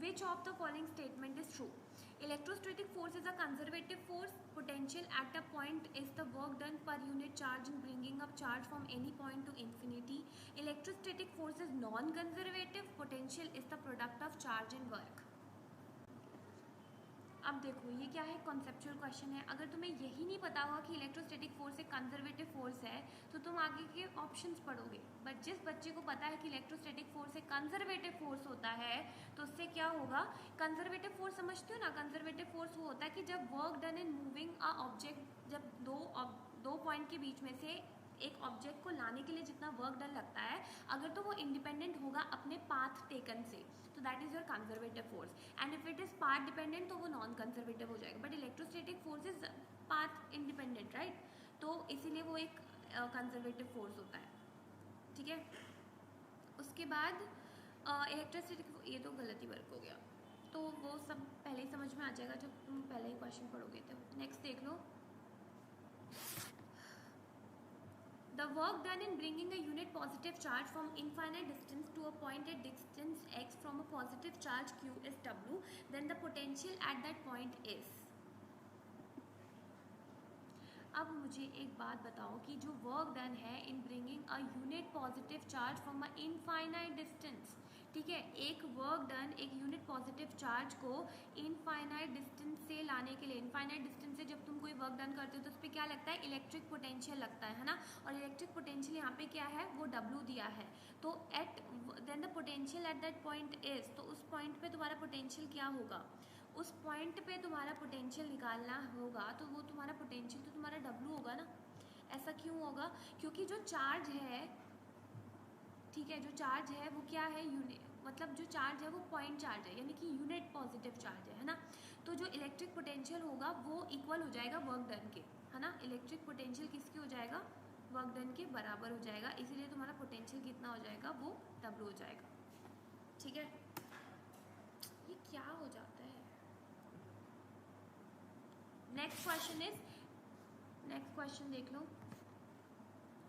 Which of the following statement is true? Electrostatic force is a conservative force. Potential at a point is the work done per unit charge in bringing up charge from any point to infinity. Electrostatic force is non-conservative. Potential is the product of charge and work. अब देखो ये क्या है, conceptual question है। अगर तुम्हें यही नहीं पता होगा कि इलेक्ट्रोस्टैटिक फोर्स एक कंजर्वेटिव फोर्स है, तो तुम आगे के ऑप्शंस पढ़ोगे। बट जिस बच्चे को पता है कि इलेक्ट्रोस्टैटिक फोर्स एक कंजर्वेटिव फोर्स होता है, तो उससे क्या होगा, कंजर्वेटिव फोर्स समझते हो ना, कंजर्वेटिव फोर्स वो होता है कि जब work done in moving a object, जब दो पॉइंट के बीच में से एक ऑब्जेक्ट को लाने के लिए जितना वर्क डन लगता है, अगर तो वो इंडिपेंडेंट होगा अपने पाथ टेकन से, तो that is your conservative force. And if it is path dependent तो वो नॉन कंजर्वेटिव हो जाएगा। But electrostatic force is path independent, right, तो इसीलिए वो एक कंजर्वेटिव फोर्स होता है, ठीक है। उसके बाद इलेक्ट्रोस्टैटिक, ये तो गलती वर्क हो गया, तो वो सब पहले ही समझ में आ जाएगा जब तुम पहले ही क्वेश्चन पढ़ोगे। तो नेक्स्ट देख लो। The work done in bringing a unit positive charge from infinite distance to a point at distance x from a positive charge q is W, then the potential at that point is. अब मुझे एक बात बताओ कि जो work done है in bringing a unit positive charge from a infinite distance, ठीक है, एक वर्क डन एक यूनिट पॉजिटिव चार्ज को इनफाइनाइट डिस्टेंस से लाने के लिए, इनफाइनाइट डिस्टेंस से जब तुम कोई वर्क डन करते हो तो उस पर क्या लगता है, इलेक्ट्रिक पोटेंशियल लगता है ना, और इलेक्ट्रिक पोटेंशियल यहाँ पे क्या है, वो W दिया है। तो at then the potential at that point is, तो उस पॉइंट पे तुम्हारा पोटेंशियल क्या होगा, उस पॉइंट पे तुम्हारा पोटेंशियल निकालना होगा, तो वो तुम्हारा पोटेंशियल तो तुम्हारा W होगा ना। ऐसा क्यों होगा, क्योंकि जो चार्ज है, ठीक है, जो चार्ज है वो क्या है, मतलब जो चार्ज है वो पॉइंट चार्ज है, यानी कि यूनिट पॉजिटिव चार्ज है ना। तो जो इलेक्ट्रिक पोटेंशियल होगा वो इक्वल हो जाएगा वर्क डन के, है ना, इलेक्ट्रिक पोटेंशियल किसके हो जाएगा, वर्क डन के बराबर हो जाएगा, इसीलिए तुम्हारा पोटेंशियल कितना हो जाएगा, वो W हो जाएगा, ठीक है। ये क्या हो जाता है। नेक्स्ट क्वेश्चन देख लो,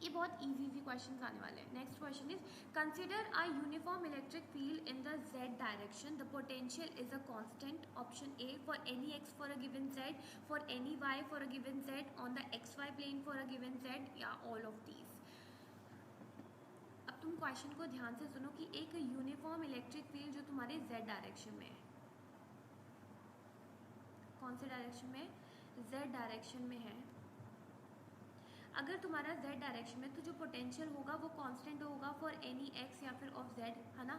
ये बहुत इजी क्वेश्चन आने वाले हैं। Next question is consider a uniform electric field in the Z direction, the potential is a constant, option A for any x for a given Z, for any y for a given Z, on the XY plane for a given Z, या all of these. अब तुम question को ध्यान से सुनो कि एक uniform electric field जो तुम्हारे Z डायरेक्शन में है, कौन से डायरेक्शन में, Z डायरेक्शन में है, अगर तुम्हारा Z डायरेक्शन में, तो जो पोटेंशियल होगा वो कांस्टेंट होगा फॉर एनी x या फिर ऑफ Z, है ना।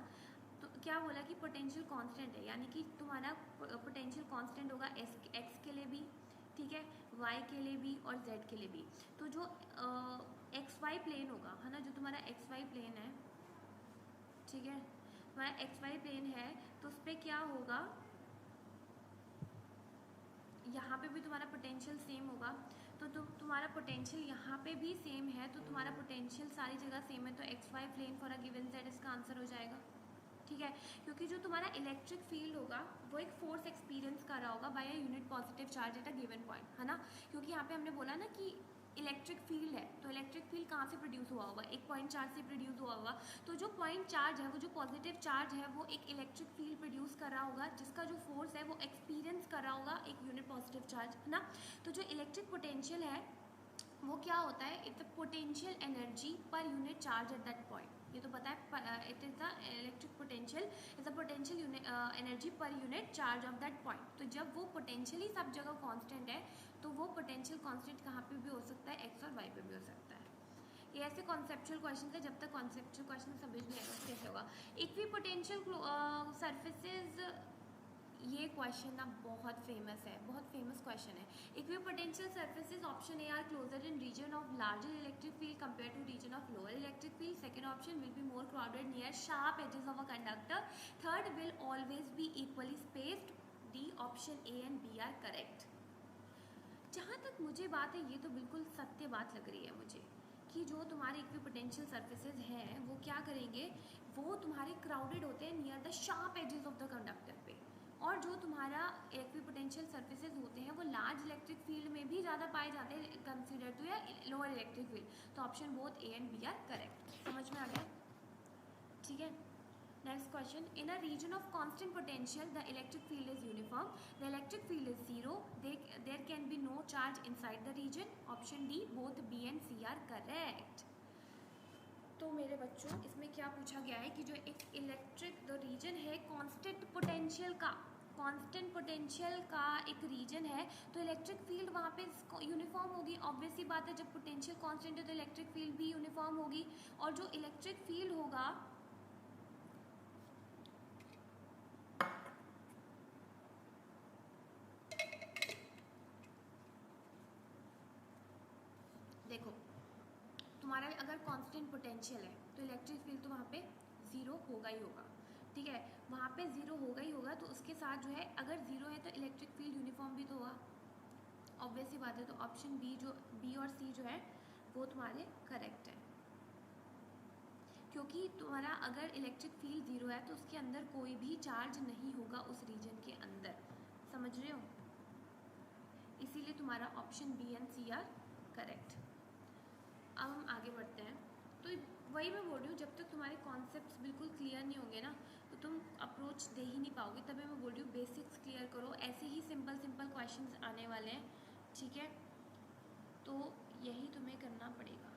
तो क्या बोला कि पोटेंशियल कांस्टेंट है, यानी कि तुम्हारा पोटेंशियल कांस्टेंट होगा x के लिए भी, ठीक है, y के लिए भी और z के लिए भी। तो जो XY प्लेन होगा, है ना, जो तुम्हारा XY प्लेन है, ठीक है, तुम्हारा XY प्लेन है, तो उस पर क्या होगा, यहाँ पे भी तुम्हारा पोटेंशियल सेम होगा, तो तुम्हारा पोटेंशियल यहाँ पे भी सेम है, तो तुम्हारा पोटेंशियल सारी जगह सेम है, तो XY plane for a given Z इसका आंसर हो जाएगा, ठीक है। क्योंकि जो तुम्हारा इलेक्ट्रिक फील्ड होगा वो एक फोर्स एक्सपीरियंस कर रहा होगा by a unit positive charge at a given point, है ना, क्योंकि यहाँ पे हमने बोला ना कि इलेक्ट्रिक फील्ड है, तो इलेक्ट्रिक फील्ड कहाँ से प्रोड्यूस हुआ होगा, एक पॉइंट चार्ज से प्रोड्यूस हुआ होगा, तो जो पॉइंट चार्ज है, वो जो पॉजिटिव चार्ज है, वो एक इलेक्ट्रिक फील्ड प्रोड्यूस कर रहा होगा, जिसका जो फोर्स है वो एक्सपीरियंस कर रहा होगा एक यूनिट पॉजिटिव चार्ज, है ना। तो जो इलेक्ट्रिक पोटेंशियल है वो क्या होता है, इट्स द पोटेंशियल एनर्जी पर unit charge at that point, ये तो पता है, it is the electric potential is the potential energy पर unit charge of that point. तो जब वो पोटेंशियल ही सब जगह कांस्टेंट है, तो वो पोटेंशियल कांस्टेंट कहाँ पे भी हो सकता है, एक्स और वाई पे भी हो सकता है। ये ऐसे कॉन्सेप्चुअल क्वेश्चन है, जब तक कॉन्सेप्चुअल क्वेश्चन समझ नहीं आएगा कैसे होगा। इक्वी पोटेंशियल सर्फेसेज, ये क्वेश्चन ना बहुत फेमस है, बहुत फेमस क्वेश्चन है। Equipotential surfaces, option A are closer in region of larger electric field compare to region of lower electric field. Second option will be more crowded near sharp edges of a conductor. Third will always be equally spaced. D option A and B are correct. जहाँ तक मुझे बात है, ये तो बिल्कुल सत्य बात लग रही है मुझे कि जो तुम्हारे इक्विपोटेंशियल सर्फेसेज हैं वो क्या करेंगे, वो तुम्हारे क्राउडेड होते हैं near the sharp edges of the conductor पे, और जो तुम्हारा इक्विपोटेंशियल सर्फेसेज होते हैं वो लार्ज इलेक्ट्रिक फील्ड में भी ज़्यादा पाए जाते हैं कंसिडर टू या लोअर इलेक्ट्रिक फील्ड। तो option both A and B are correct. समझ में आ गया, ठीक है। Next question, in a region of constant potential the electric field is uniform, the electric field is zero, there can be no charge inside the region. Option D both B and C are correct. तो मेरे बच्चों, इसमें क्या पूछा गया है कि जो एक इलेक्ट्रिक द रीजन है कांस्टेंट पोटेंशियल का, कांस्टेंट पोटेंशियल का एक रीजन है, तो इलेक्ट्रिक फील्ड वहाँ पे यूनिफॉर्म होगी। ऑब्वियस सी बात है, जब पोटेंशियल कांस्टेंट है तो इलेक्ट्रिक फील्ड भी यूनिफॉर्म होगी, और जो इलेक्ट्रिक फील्ड होगा देखो, तुम्हारा अगर कांस्टेंट पोटेंशियल है तो इलेक्ट्रिक फील्ड तो वहाँ पे ज़ीरो होगा ही होगा, ठीक है, वहाँ पे ज़ीरो होगा ही होगा। तो उसके साथ जो है, अगर ज़ीरो है तो इलेक्ट्रिक फील्ड यूनिफॉर्म भी तो होगा, ऑब्वियस ही बात है। तो ऑप्शन बी, जो बी और सी जो है वो तुम्हारे करेक्ट है, क्योंकि तुम्हारा अगर इलेक्ट्रिक फील्ड ज़ीरो है तो उसके अंदर कोई भी चार्ज नहीं होगा उस रीजन के अंदर। समझ रहे हो, इसीलिए तुम्हारा option B and C are correct. अब हम आगे बढ़ते हैं। तो वही मैं बोल रही हूँ, जब तक तुम्हारे कॉन्सेप्ट्स बिल्कुल क्लियर नहीं होंगे ना, तो तुम अप्रोच दे ही नहीं पाओगे। तभी मैं बोल रही हूँ बेसिक्स क्लियर करो, ऐसे ही सिंपल सिंपल क्वेश्चंस आने वाले हैं, ठीक है। तो यही तुम्हें करना पड़ेगा।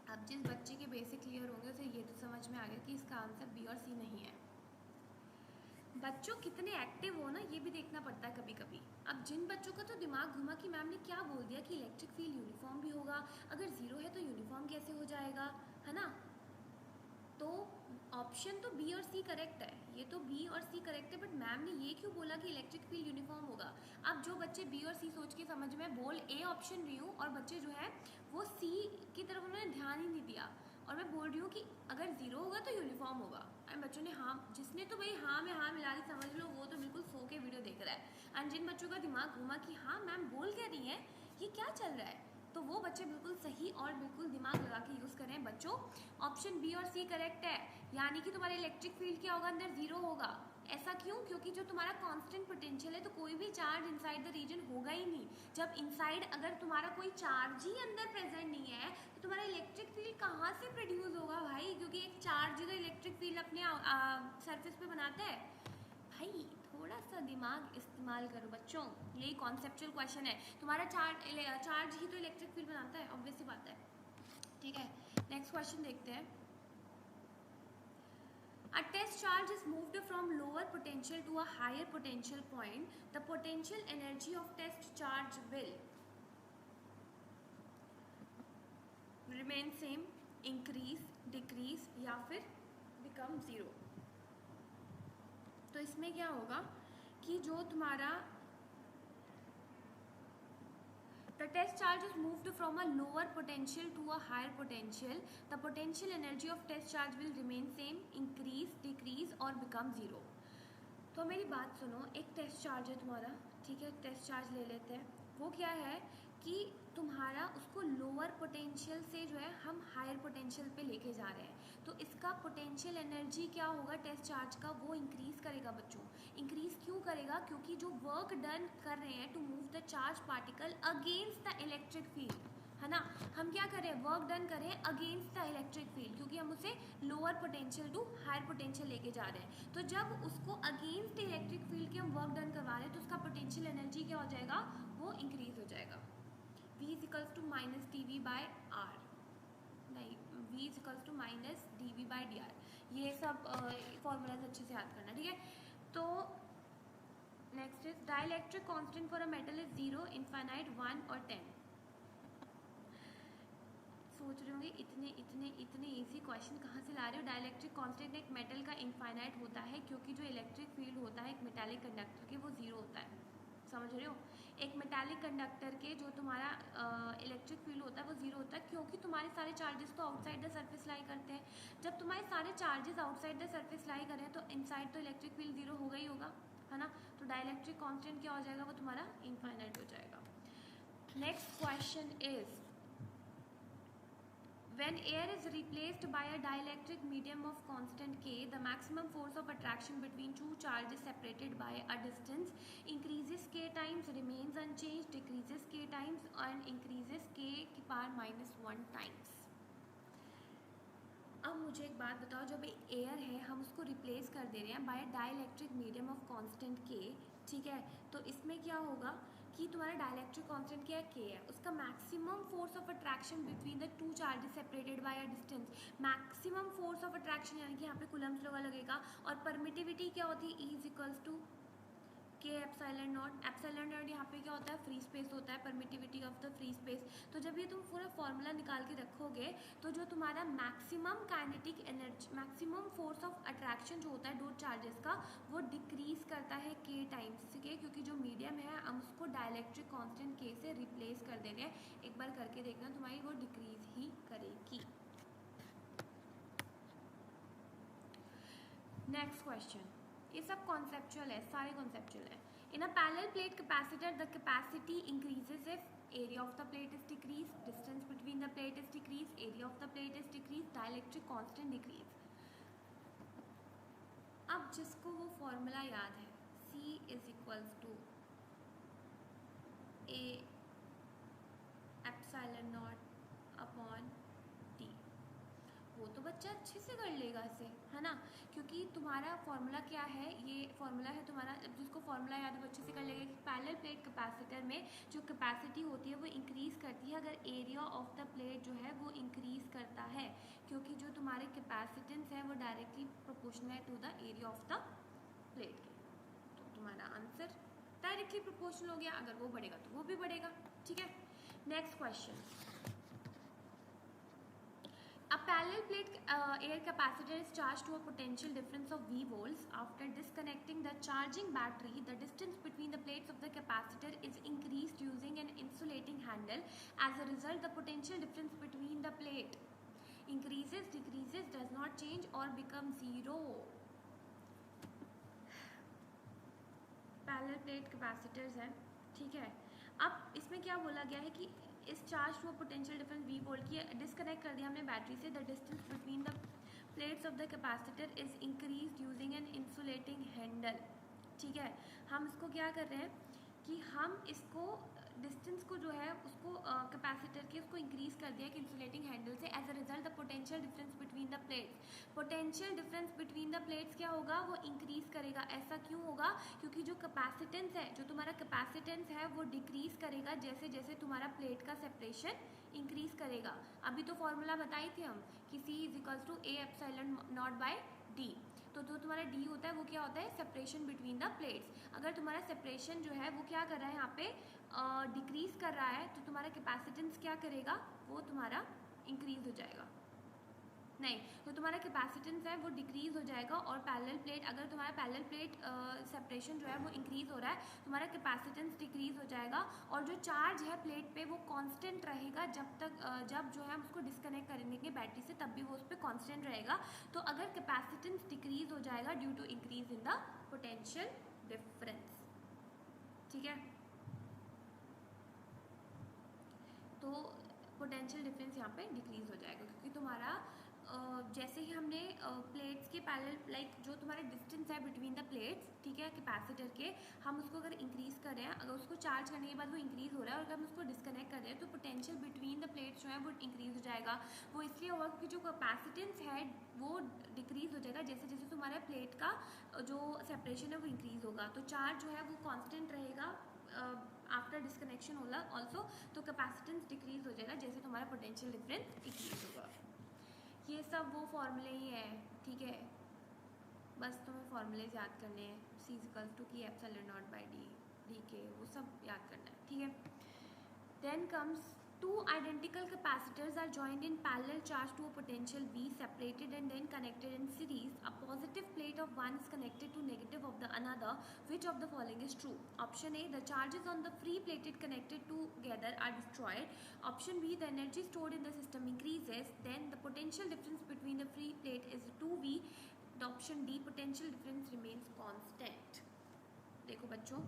अब जिस बच्चे के बेसिक क्लियर होंगे उसे ये तो समझ में आ गया कि इसका आंसर बी और सी नहीं है। बच्चों कितने एक्टिव हो ना, ये भी देखना पड़ता है कभी कभी। अब जिन बच्चों का तो दिमाग घुमा कि मैम ने क्या बोल दिया कि इलेक्ट्रिक फील्ड यूनिफॉर्म भी होगा, अगर ज़ीरो है तो यूनिफॉर्म कैसे हो जाएगा, है ना। तो ऑप्शन तो बी और सी करेक्ट है, ये तो बी और सी करेक्ट है, बट मैम ने ये क्यों बोला कि इलेक्ट्रिक फील्ड यूनिफॉर्म होगा। अब जो बच्चे बी और सी सोच के समझ में बोल ए ऑप्शन रही हूँ, और बच्चे जो है वो सी की तरफ उन्होंने ध्यान ही नहीं दिया, और मैं बोल रही हूँ कि अगर ज़ीरो होगा तो यूनिफॉर्म होगा। एंड बच्चों ने हाँ, जिसने तो भाई हाँ में हाँ मिला दी समझ लो, वो तो बिल्कुल सो के वीडियो देख रहा है। एंड जिन बच्चों का दिमाग घूमा कि हाँ मैम बोल क्या रही है, ये क्या चल रहा है, तो वो बच्चे बिल्कुल सही और बिल्कुल दिमाग लगा के यूज़ करें बच्चों। ऑप्शन बी और सी करेक्ट है, यानी कि तुम्हारा इलेक्ट्रिक फील्ड क्या होगा, अंदर जीरो होगा। ऐसा क्यों, क्योंकि जो तुम्हारा कांस्टेंट पोटेंशियल है तो कोई भी चार्ज इनसाइड द रीजन होगा ही नहीं। जब इनसाइड अगर तुम्हारा कोई चार्ज ही अंदर प्रेजेंट नहीं है तो तुम्हारा इलेक्ट्रिक फील्ड कहाँ से प्रोड्यूस होगा भाई, क्योंकि एक चार्ज ही तो इलेक्ट्रिक फील्ड अपने सरफेस पे बनाता है। भाई थोड़ा सा दिमाग इस्तेमाल करो बच्चों, यही कॉन्सेप्चुअल क्वेश्चन है। तुम्हारा चार्ज ही तो इलेक्ट्रिक फील्ड बनाता है, ऑब्वियस सी बात है। ठीक है, नेक्स्ट क्वेश्चन देखते हैं। A test charge is moved from lower potential to a higher potential point. The potential energy of test charge will remain same, increase, decrease या फिर become zero। तो इसमें क्या होगा कि जो तुम्हारा the test charge is moved from a lower potential to a higher potential. The potential energy of test charge will remain same, increase, decrease और become zero। तो मेरी बात सुनो, एक टेस्ट चार्ज है तुम्हारा, ठीक है, टेस्ट चार्ज ले लेते हैं। वो क्या है कि तुम्हारा उसको लोअर पोटेंशियल से जो है हम हायर पोटेंशियल पे लेके जा रहे हैं, तो इसका पोटेंशियल एनर्जी क्या होगा टेस्ट चार्ज का, वो इंक्रीज करेगा बच्चों। इंक्रीज क्यों करेगा, क्योंकि जो वर्क डन कर रहे हैं to move the charge particle against the electric field, है ना। हम क्या करें, वर्क डन करें अगेंस्ट द इलेक्ट्रिक फील्ड, क्योंकि हम उसे lower potential to higher potential लेके जा रहे हैं। तो जब उसको अगेंस्ट इलेक्ट्रिक फील्ड के हम वर्क डन करवा रहे हैं तो उसका पोटेंशियल एनर्जी क्या हो जाएगा, वो इंक्रीज हो जाएगा। V is equals to minus D V by R, नहीं V is equals to minus D V by D R. ये सब फॉर्मूलाज अच्छे से याद करना, ठीक है। तो next is dielectric constant for a metal is 0, infinite, 1 और 10। सोच रहे होंगे इतने इतने इतने इजी क्वेश्चन कहाँ से ला रहे हो। डाइलेक्ट्रिक कांस्टेंट एक मेटल का इनफाइनाइट होता है, क्योंकि जो इलेक्ट्रिक फील्ड होता है एक मेटालिक कंडक्टर के वो जीरो होता है, समझ रहे हो। एक मेटालिक कंडक्टर के जो तुम्हारा इलेक्ट्रिक फील्ड होता है वो जीरो होता है, क्योंकि तुम्हारे सारे चार्जेस तो आउटसाइड द सरफेस लाई करते हैं। जब तुम्हारे सारे चार्जेस आउटसाइड द सरफेस लाई करें तो इनसाइड तो इलेक्ट्रिक फील्ड जीरो होगा ही होगा, है ना। तो डाइलेक्ट्रिक कांस्टेंट क्या हो जाएगा, वो तुम्हारा इनफाइनाइट हो जाएगा। Next question is when air is replaced by a dielectric medium of constant k, the maximum force of attraction between two charges separated by a distance increases k times, remains unchanged, decreases k times and increases k की power -1 times। अब मुझे एक बात बताओ, जब air है हम उसको रिप्लेस कर दे रहे हैं by dielectric medium of constant के, ठीक है, तो इसमें क्या होगा कि तुम्हारा डाइलेक्ट्रिक कांस्टेंट क्या है, के है, उसका maximum force of attraction between the two charges separated by a distance, maximum force of attraction यानी कि यहाँ पे कूलम्ब्स लॉ लगेगा। और परमिटिविटी क्या होती है, E इज इक्वल्स टू के एप्सिलॉन नॉट। एप्सिलॉन नॉट यहाँ पे क्या होता है, फ्री स्पेस होता है, permittivity of the free space. तो जब ये तुम पूरा फॉर्मूला निकाल के रखोगे तो जो तुम्हारा maximum kinetic energy, maximum force of attraction जो होता है दो चार्जेस का, वो डिक्रीज करता है के टाइम्स, ठीक है, क्योंकि जो मीडियम है हम उसको डाइलेक्ट्रिक कांस्टेंट के से रिप्लेस कर दे रहे हैं। एक बार करके देखना, तुम्हारी वो डिक्रीज ही करेगी। नेक्स्ट क्वेश्चन, ये सब कॉन्सेप्चुअल है, सारे कॉन्सेप्चुअल है। In a parallel plate capacitor the capacity increases if area of the plate is decrease, distance between the plate is decrease, area of the plate is decrease, dielectric constant decrease. अब जिसको वो formula याद है, C is equals to A epsilon naught बच्चा अच्छे से कर लेगा इसे, है ना, क्योंकि तुम्हारा फॉर्मूला क्या है, ये फॉर्मूला है तुम्हारा, जिसको फॉर्मूला याद है वो अच्छे से कर लेगा कि पैरेलल प्लेट कैपेसिटर में जो कैपेसिटी होती है वो इंक्रीज़ करती है अगर एरिया ऑफ द प्लेट जो है वो इंक्रीज़ करता है, क्योंकि जो तुम्हारे कैपेसिटेंस है वो डायरेक्टली प्रोपोर्शनल है to the area of the plate के। तो तुम्हारा आंसर डायरेक्टली प्रोपोर्शनल हो गया, अगर वो बढ़ेगा तो वो भी बढ़ेगा, ठीक है। Next question, a parallel plate air capacitor is charged to a potential difference of V volts. After disconnecting the charging battery, the distance between the plates of the capacitor is increased using an insulating handle. As a result, the potential difference between the plate increases, decreases, does not change or become zero. Parallel plate capacitors हैं, ठीक है। अब इसमें क्या बोला गया है कि इस charge to potential difference V volt की डिस्कनेक्ट कर दिया हमने बैटरी से, the distance between the plates of the capacitor is increase using an insulating handle, ठीक है। हम इसको क्या कर रहे हैं कि हम इसको डिस्टेंस को जो है उसको कैपेसिटर के उसको इंक्रीज कर दिया कि इंसुलेटिंग हैंडल से। As a result the potential difference between the plates, potential difference between the plates क्या होगा, वो इंक्रीज करेगा। ऐसा क्यों होगा, क्योंकि जो कैपेसिटेंस है, जो तुम्हारा कैपेसिटेंस है वो डिक्रीज करेगा जैसे जैसे तुम्हारा प्लेट का सेपरेशन इंक्रीज करेगा। अभी तो फॉर्मूला बताई थी हम कि C is equals to A epsilon not by D। तो जो तुम्हारा D होता है वो क्या होता है, सेपरेशन बिटवीन द प्लेट्स। अगर तुम्हारा सेपरेशन जो है वो क्या कर रहा है यहाँ पे डिक्रीज कर रहा है, तो तुम्हारा कैपेसिटेंस क्या करेगा, वो तुम्हारा इंक्रीज हो जाएगा। नहीं, तो तुम्हारा कैपेसिटेंस है वो डिक्रीज हो जाएगा। और पैरेलल प्लेट, अगर तुम्हारा पैरेलल प्लेट सेपरेशन जो है वो इंक्रीज हो रहा है, तुम्हारा कैपेसिटेंस डिक्रीज हो जाएगा। और जो चार्ज है प्लेट पे वो कांस्टेंट रहेगा जब तक जब जो है हम उसको डिस्कनेक्ट करेंगे बैटरी से, तब भी वो उस पर कांस्टेंट रहेगा। तो अगर कैपेसिटेंस डिक्रीज हो जाएगा due to increase in the potential difference, ठीक है। तो पोटेंशियल डिफरेंस यहाँ पे डिक्रीज हो जाएगा, क्योंकि तुम्हारा जैसे ही हमने प्लेट्स के पैरेलल लाइक जो तुम्हारा डिस्टेंस है बिटवीन द प्लेट्स, ठीक है, कैपेसिटर के, हम उसको अगर इंक्रीज कर रहे हैं, अगर उसको चार्ज करने के बाद वो इंक्रीज हो रहा है और अगर हम उसको डिस्कनेक्ट कर रहे हैं तो पोटेंशियल बिटवीन द प्लेट्स जो है वो इंक्रीज हो जाएगा। वो इसलिए होगा क्योंकि जो कैपेसिटेंस है वो डिक्रीज हो जाएगा जैसे जैसे तुम्हारा प्लेट का जो सेपरेशन है वो इंक्रीज होगा। तो चार्ज जो है वो कॉन्स्टेंट रहेगा आफ्टर डिस्कनेक्शन होला ऑल्सो, तो कैपेसिटेंस डिक्रीज हो जाएगा जैसे तुम्हारा पोटेंशियल डिफरेंस इंक्रीज होगा। ये सब वो फॉर्मूले ही है, ठीक है, बस तुम्हें फॉर्मूले याद करने हैं। C equals to K epsilon not by D के, वो सब याद करना है, ठीक है। Then comes two identical capacitors are joined in parallel charged to a potential V, separated and then connected in series. A positive plate of one is connected to negative of the another. Which of the following is true? Option A, the charges on the free plated connected together are destroyed. Option B, the energy stored in the system increases. Then the potential difference between the free plate is 2V. The option D, potential difference remains constant. देखो बच्चों,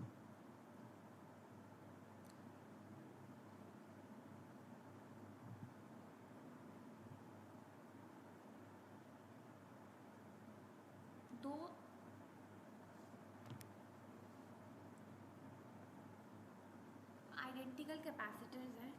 दो identical capacitors हैं,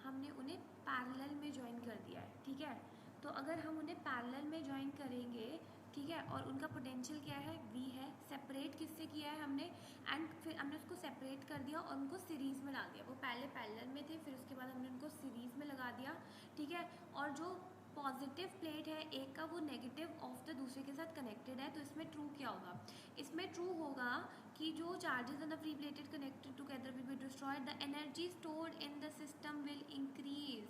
हमने उन्हें parallel में join कर दिया है, ठीक है। तो अगर हम उन्हें पैरेलल में ज्वाइन करेंगे, ठीक है, और उनका पोटेंशियल क्या है, V है, सेपरेट किससे किया है हमने, एंड फिर हमने उसको सेपरेट कर दिया और उनको सीरीज़ में डाल दिया। वो पहले पैरेलल में थे, फिर उसके बाद हमने उनको सीरीज़ में लगा दिया, ठीक है। और जो पॉजिटिव प्लेट है एक का, वो नेगेटिव ऑफ द दूसरे के साथ कनेक्टेड है। तो इसमें ट्रू क्या होगा, इसमें ट्रू होगा कि जो charges in the free plated connected together will be destroyed, the energy stored in the system will increase.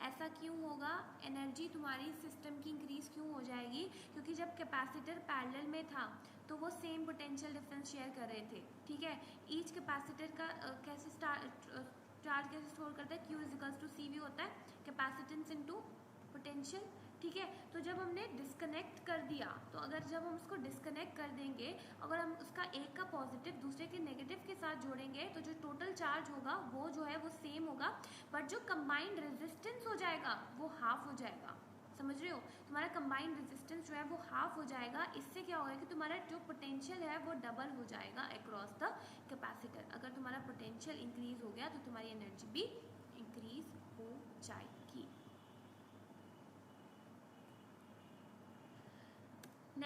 ऐसा क्यों होगा, एनर्जी तुम्हारी सिस्टम की इंक्रीज क्यों हो जाएगी, क्योंकि जब कैपेसिटर पैरेलल में था तो वो सेम पोटेंशियल डिफरेंस शेयर कर रहे थे, ठीक है। ईच कैपेसिटर का कैसे चार्ज कैसे स्टोर करता है, Q is equals to CV होता है, कैपेसिटेंस इनटू पोटेंशियल, ठीक है। तो जब हमने डिस्कनेक्ट कर दिया, तो अगर जब हम उसको डिस्कनेक्ट कर देंगे, अगर हम उसका एक का पॉजिटिव दूसरे के नेगेटिव के साथ जोड़ेंगे, तो जो टोटल चार्ज होगा वो जो है वो सेम होगा, बट जो कंबाइंड रेजिस्टेंस हो जाएगा वो हाफ हो जाएगा। समझ रहे हो, तुम्हारा कंबाइंड रेजिस्टेंस जो है वो हाफ हो जाएगा। इससे क्या होगा कि तुम्हारा जो पोटेंशियल है वो डबल हो जाएगा अक्रॉस द कैपेसिटर। अगर तुम्हारा पोटेंशियल इंक्रीज हो गया तो तुम्हारी एनर्जी भी इंक्रीज हो जाएगी।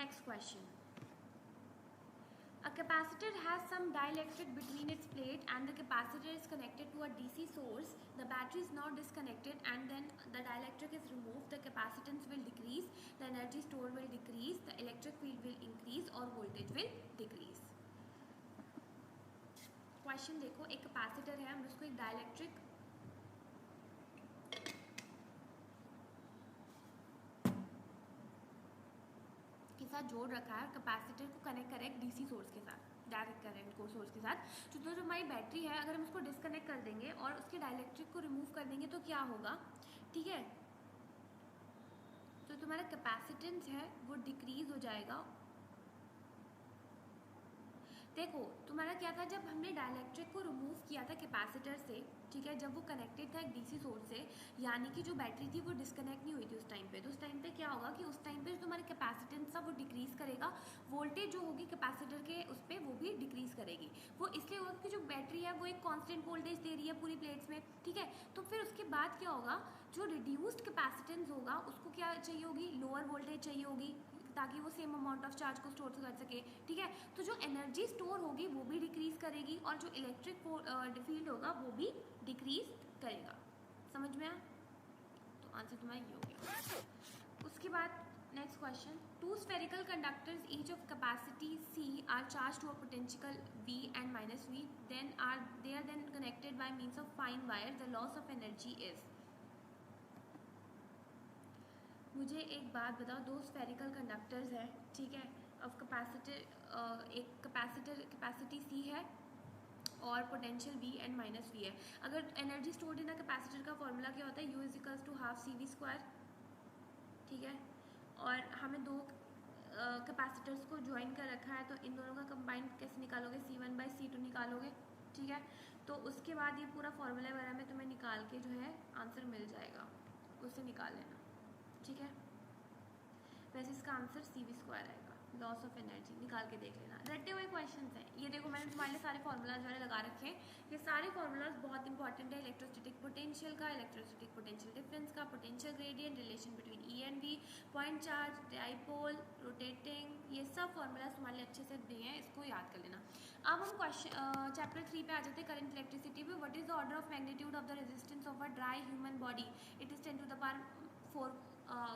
Next question, a capacitor has some dielectric between its plate and the capacitor is connected to a DC source. The battery is now disconnected and then the dielectric is removed. The capacitance will decrease, the energy stored will decrease, the electric field will increase or voltage will decrease. Question देखो, एक capacitor है, हम उसको एक dielectric के साथ जोड़ रखा है, कैपेसिटर को कनेक्ट करें एक डीसी सोर्स के साथ, डायरेक्ट करंट को सोर्स के साथ। तो जो हमारी बैटरी है, अगर हम उसको डिस्कनेक्ट कर देंगे और उसके डाइलेक्ट्रिक को रिमूव कर देंगे तो क्या होगा, ठीक है, तो तुम्हारा कैपेसिटेंस है वो डिक्रीज हो जाएगा। देखो तुम्हारा क्या था, जब हमने डाइलेक्ट्रिक को रिमूव किया था कैपेसिटर से, ठीक है, जब वो कनेक्टेड था एक डीसी सोर्स से, यानी कि जो बैटरी थी वो डिस्कनेक्ट नहीं हुई थी उस टाइम पे, तो उस टाइम पे क्या होगा कि उस टाइम पे जो तुम्हारा कैपेसिटेंस था वो डिक्रीज करेगा, वोल्टेज जो होगी कैपेसिटर के उस पर वो भी डिक्रीज करेगी। वो इसलिए होगा कि जो बैटरी है वो एक कांस्टेंट वोल्टेज दे रही है पूरी प्लेट्स में, ठीक है। तो फिर उसके बाद क्या होगा, जो रिड्यूस्ड कैपेसिटेंस होगा उसको क्या चाहिए होगी, लोअर वोल्टेज चाहिए होगी, ताकि वो सेम अमाउंट ऑफ चार्ज को स्टोर कर सके, ठीक है। तो जो एनर्जी स्टोर होगी वो भी डिक्रीज करेगी और जो इलेक्ट्रिक फील्ड होगा वो भी डिक्रीज करेगा। समझ में आया? तो आंसर तुम्हारा ये हो गया। उसके बाद next question, two spherical conductors each of capacity C are charge to a potential V and minus V, then they are then connected by means of fine wire. The loss of energy is। मुझे एक बात बताओ, दो spherical conductors है, ठीक है, of capacitor, एक capacity C है और potential V and minus V है। अगर energy stored in a capacitor का फॉर्मूला क्या होता है, U is equals to half CV², ठीक है। और हमें दो कैपेसिटर्स को ज्वाइन कर रखा है, तो इन दोनों का कंबाइंड कैसे निकालोगे, C1/C2 निकालोगे, ठीक है। तो उसके बाद ये पूरा फॉर्मूला वगैरह में तुम्हें निकाल के जो है आंसर मिल जाएगा, उसे निकाल लेना, ठीक है। वैसे इसका आंसर CV² आएगा, लॉस ऑफ एनर्जी निकाल के देख लेना। रटे हुए क्वेश्चंस हैं ये, देखो मैंने तुम्हारे लिए सारे फॉर्मूलाज वाले लगा रखे हैं, ये सारे फॉर्मूलाज बहुत इंपॉर्टेंट है, इलेक्ट्रोस्टैटिक पोटेंशियल का, इलेक्ट्रोस्टैटिक पोटेंशियल डिफरेंस का, potential gradient, relation between E and V, point charge, dipole, rotating, ये सब फॉर्मूलाज तुम्हारे लिए अच्छे से दिए हैं, इसको याद कर लेना। अब हम क्वेश्चन चैप्टर 3 पे आ जाते हैं, करंट इलेक्ट्रिसिटी पे। What is the order of magnitude of the resistance of a dry human body, it is 10⁴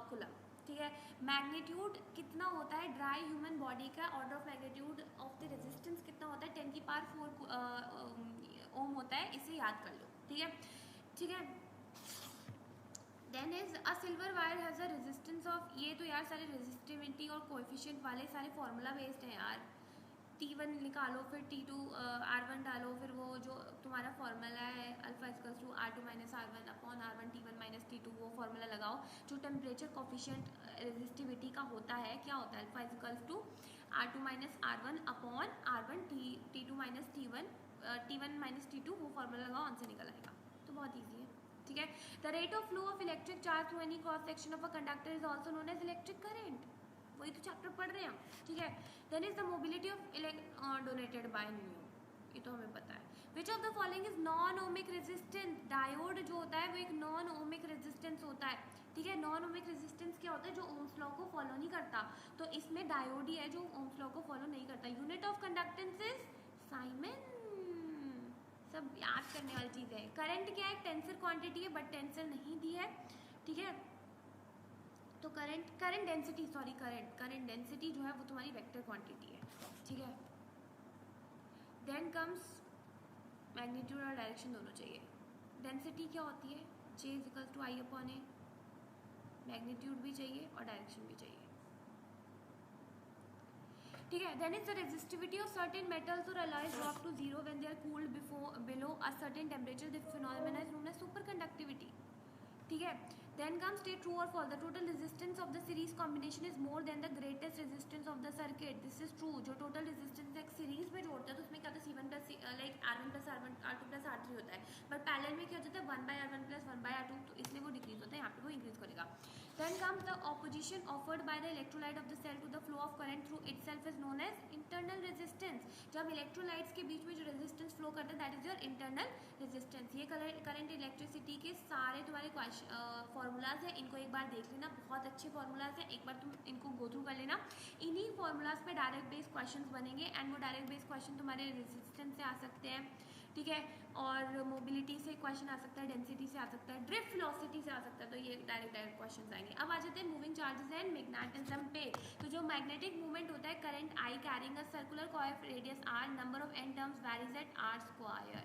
coulomb, ठीक है। मैग्नीट्यूड कितना होता है ड्राई ह्यूमन बॉडी का, order of magnitude of the resistance कितना होता है, 10⁴ ओम होता है, इसे याद कर लो, ठीक है, ठीक है। Then is a silver wire has a resistance of, ये तो यार सारे रेजिस्टिविटी और कोएफिशिएंट वाले सारे फॉर्मूला बेस्ड हैं यार, T1 निकालो, फिर T2 R1 डालो, फिर वो जो तुम्हारा फॉर्मूला है alpha equals to R2 minus R1 upon R1 T1 minus T2, वो फॉर्मूला लगाओ। जो टेम्परेचर कोफिशिएंट रेजिस्टिविटी का होता है, क्या होता है, alpha equals to R2 minus R1 upon R1 T2 minus T1 minus T2, वो फॉर्मूला लगाओ, आंसर निकल आएगा। तो बहुत ईजी है, ठीक है। The rate of flow of electric charge through any cross section of a conductor is also known as electric current, वही तो चैप्टर पढ़ रहे हैं हम, ठीक है। Then is the mobility of donated by new, ये तो हमें पता है। Which of the following is non ohmic resistance, diode जो होता है वो एक नॉन ओमिक रेजिस्टेंस होता है, ठीक है। नॉन ओमिक रेजिस्टेंस क्या होता है, जो ओम्स लॉ को फॉलो नहीं करता, तो इसमें डायोड ही है जो ओम्स लॉ को फॉलो नहीं करता। Unit of conductance is siemens, सब याद करने वाली चीज है। करंट क्या है, टेंसर क्वांटिटी है, बट टेंसर नहीं दी है, ठीक है। तो current density, sorry current density जो है वो तुम्हारी वेक्टर क्वांटिटी है, ठीक है। देन कम्स मैग्नीट्यूड और डायरेक्शन दोनों चाहिए। डेंसिटी क्या होती है, J is equal to I upon A, magnitude भी चाहिए और डायरेक्शन भी चाहिए, ठीक है। Then is the resistivity of certain metals और alloys drop to 0 when they are cooled below a certain temperature, this phenomena is known as super conductivity, ठीक है। Then comes state true or false. The total resistance of the series combination is more than the greatest resistance of the circuit. This is true. जो total resistance एक series में जोड़ता है तो उसमें क्या होता है, C1 plus like R1 plus R2 plus R3 होता है, बट पैरेलल में क्या होता है 1/R1 प्लस 1/R2, तो इसलिए वो डिक्रीज होता है, यहाँ पे वो इंक्रीज करेगा। Then comes the opposition offered by the electrolyte of the cell to the flow of current through itself is known as internal resistance. जब इलेक्ट्रोलाइट्स के बीच में जो रेजिस्टेंस फ्लो करता है that is your internal resistance. ये current current electricity के सारे तुम्हारे फॉर्मूलाज हैं, इनको एक बार देख लेना, बहुत अच्छे फॉर्मूलाज हैं, एक बार तुम इनको गो थ्रू कर लेना। इन्हीं फॉर्मूलाज पे डायरेक्ट बेस्ड क्वेश्चंस बनेंगे एंड वो डायरेक्ट बेस्ड क्वेश्चन तुम्हारे रेजिस्टेंस से आ सकते हैं, ठीक है, और मोबिलिटी से क्वेश्चन आ सकता है, डेंसिटी से आ सकता है, ड्रिफ्ट वेलोसिटी से आ सकता है, तो ये डायरेक्ट क्वेश्चन आएंगे। अब आ जाते हैं मूविंग चार्जेस एंड मैग्नेटिज्म पे। तो जो मैग्नेटिक मूवमेंट होता है, current I carrying a circular coil radius R, number of N terms varies at R square,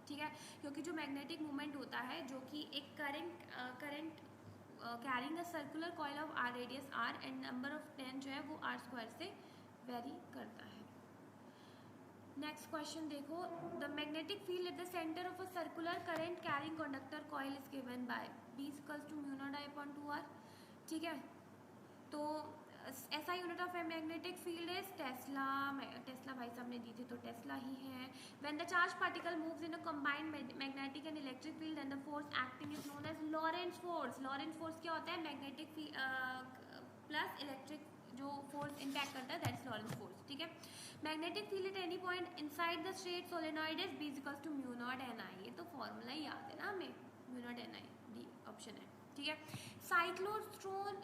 ठीक है, क्योंकि जो मैग्नेटिक मूवमेंट होता है जो कि एक current carrying a circular coil of R radius R and number of turn जो है वो आर स्क्वायर से वेरी करता है। नेक्स्ट क्वेश्चन देखो, the magnetic field at the centre of a circular current carrying conductor coil is given by B equals to mu not I upon 2R, ठीक है। तो ऐसा यूनिट ऑफ मैग्नेटिक फील्ड है tesla, tesla भाई साहब ने दी थी तो टेस्ला ही है। When the charge particle moves in a combined magnetic and electric field and the force acting is known as Lorentz force. Lorentz force क्या होता है, मैग्नेटिक प्लस इलेक्ट्रिक जो फोर्स इंपैक्ट करता है, दैट इज लॉरेंट्ज फोर्स, ठीक है। Magnetic field at any point inside the straight solenoid is B equals to mu naught Ni, ये तो फॉर्मूला ही याद है ना हमें, mu naught Ni, D option है, ठीक है। Cyclotron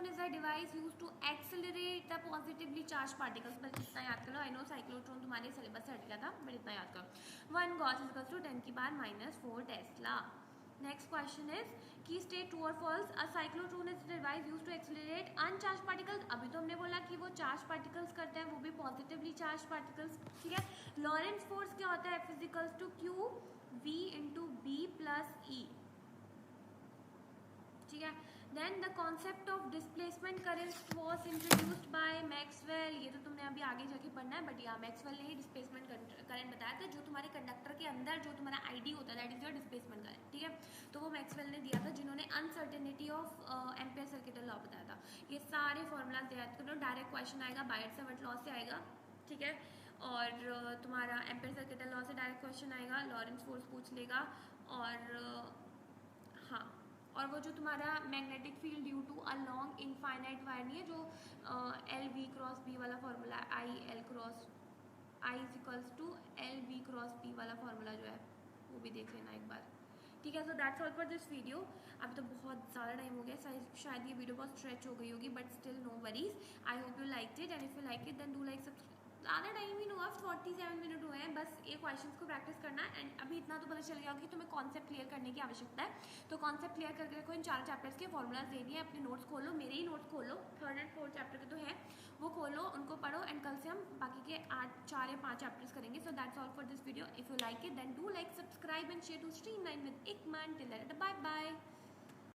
is a device used to accelerate the positively charge particles, बस इतना याद करो। आई नो साइक्लोट्रॉन तुम्हारे सिलेबस से हट गया था, बट इतना याद करो। 1 gauss is equals to 10⁻⁻⁴ tesla. Next question is कि स्टेट ट्रू और false, a cyclotron is device used to accelerate uncharge particles. अभी तो हमने बोला कि वो चार्ज पार्टिकल्स करते हैं, वो भी पॉजिटिवली चार्ज पार्टिकल्स, ठीक है। लॉरेंट्ज फोर्स क्या होता है, F is equals to Q V into B plus E, ठीक है। Then the concept of displacement current was introduced by Maxwell, ये तो तुमने अभी आगे जाके पढ़ना है, बट यहाँ मैक्सवेल ने ही डिस्प्लेसमेंट करंट बताया था। जो तुम्हारे कंडक्टर के अंदर जो तुम्हारा आईडी होता है, that is your displacement current, ठीक है। तो वो मैक्सवेल ने दिया था, जिन्होंने uncertainty of ampere circuital law बताया था। ये सारे फॉर्मूलाज याद करो, डायरेक्ट क्वेश्चन आएगा, बायट-सावर्ट लॉ से आएगा, ठीक है, और तुम्हारा एम्पियर सर्किटल लॉ से डायरेक्ट क्वेश्चन आएगा, लॉरेंट्ज फोर्स पूछ लेगा, और हाँ, और वो जो तुम्हारा magnetic field due to a long infinite wire नहीं है, जो LV क्रॉस B वाला फॉर्मूला है, I is equals to LV cross B वाला फॉर्मूला जो है वो भी देख लेना एक बार, ठीक है। सो that's all for this video. अभी तो बहुत ज़्यादा टाइम हो गया, शायद ये वीडियो बहुत स्ट्रेच हो गई होगी, but still no worries. I hope you like it, and if you like it then do like subscribe. ज़्यादा टाइम ही नहीं हुआ, 47 मिनट हुए हैं, बस ये क्वेश्चंस को प्रैक्टिस करना है। एंड अभी इतना तो पता चल गया कि तुम्हें कॉन्सेप्ट क्लियर करने की आवश्यकता है, तो कॉन्सेप्ट क्लियर करके रखो। इन 4 चैप्टर्स के फॉर्मूलाज दे दिए, अपने नोट्स खोलो, मेरे ही नोट्स खोलो, 3rd एंड 4th चैप्टर के तो हैं, वो खोलो, उनको पढ़ो, एंड कल से हम बाकी के 4 या 5 चैप्टर्स करेंगे। So that's all for this video. If you like it then do like, subscribe and share to streamline with Ikman. Till then bye bye.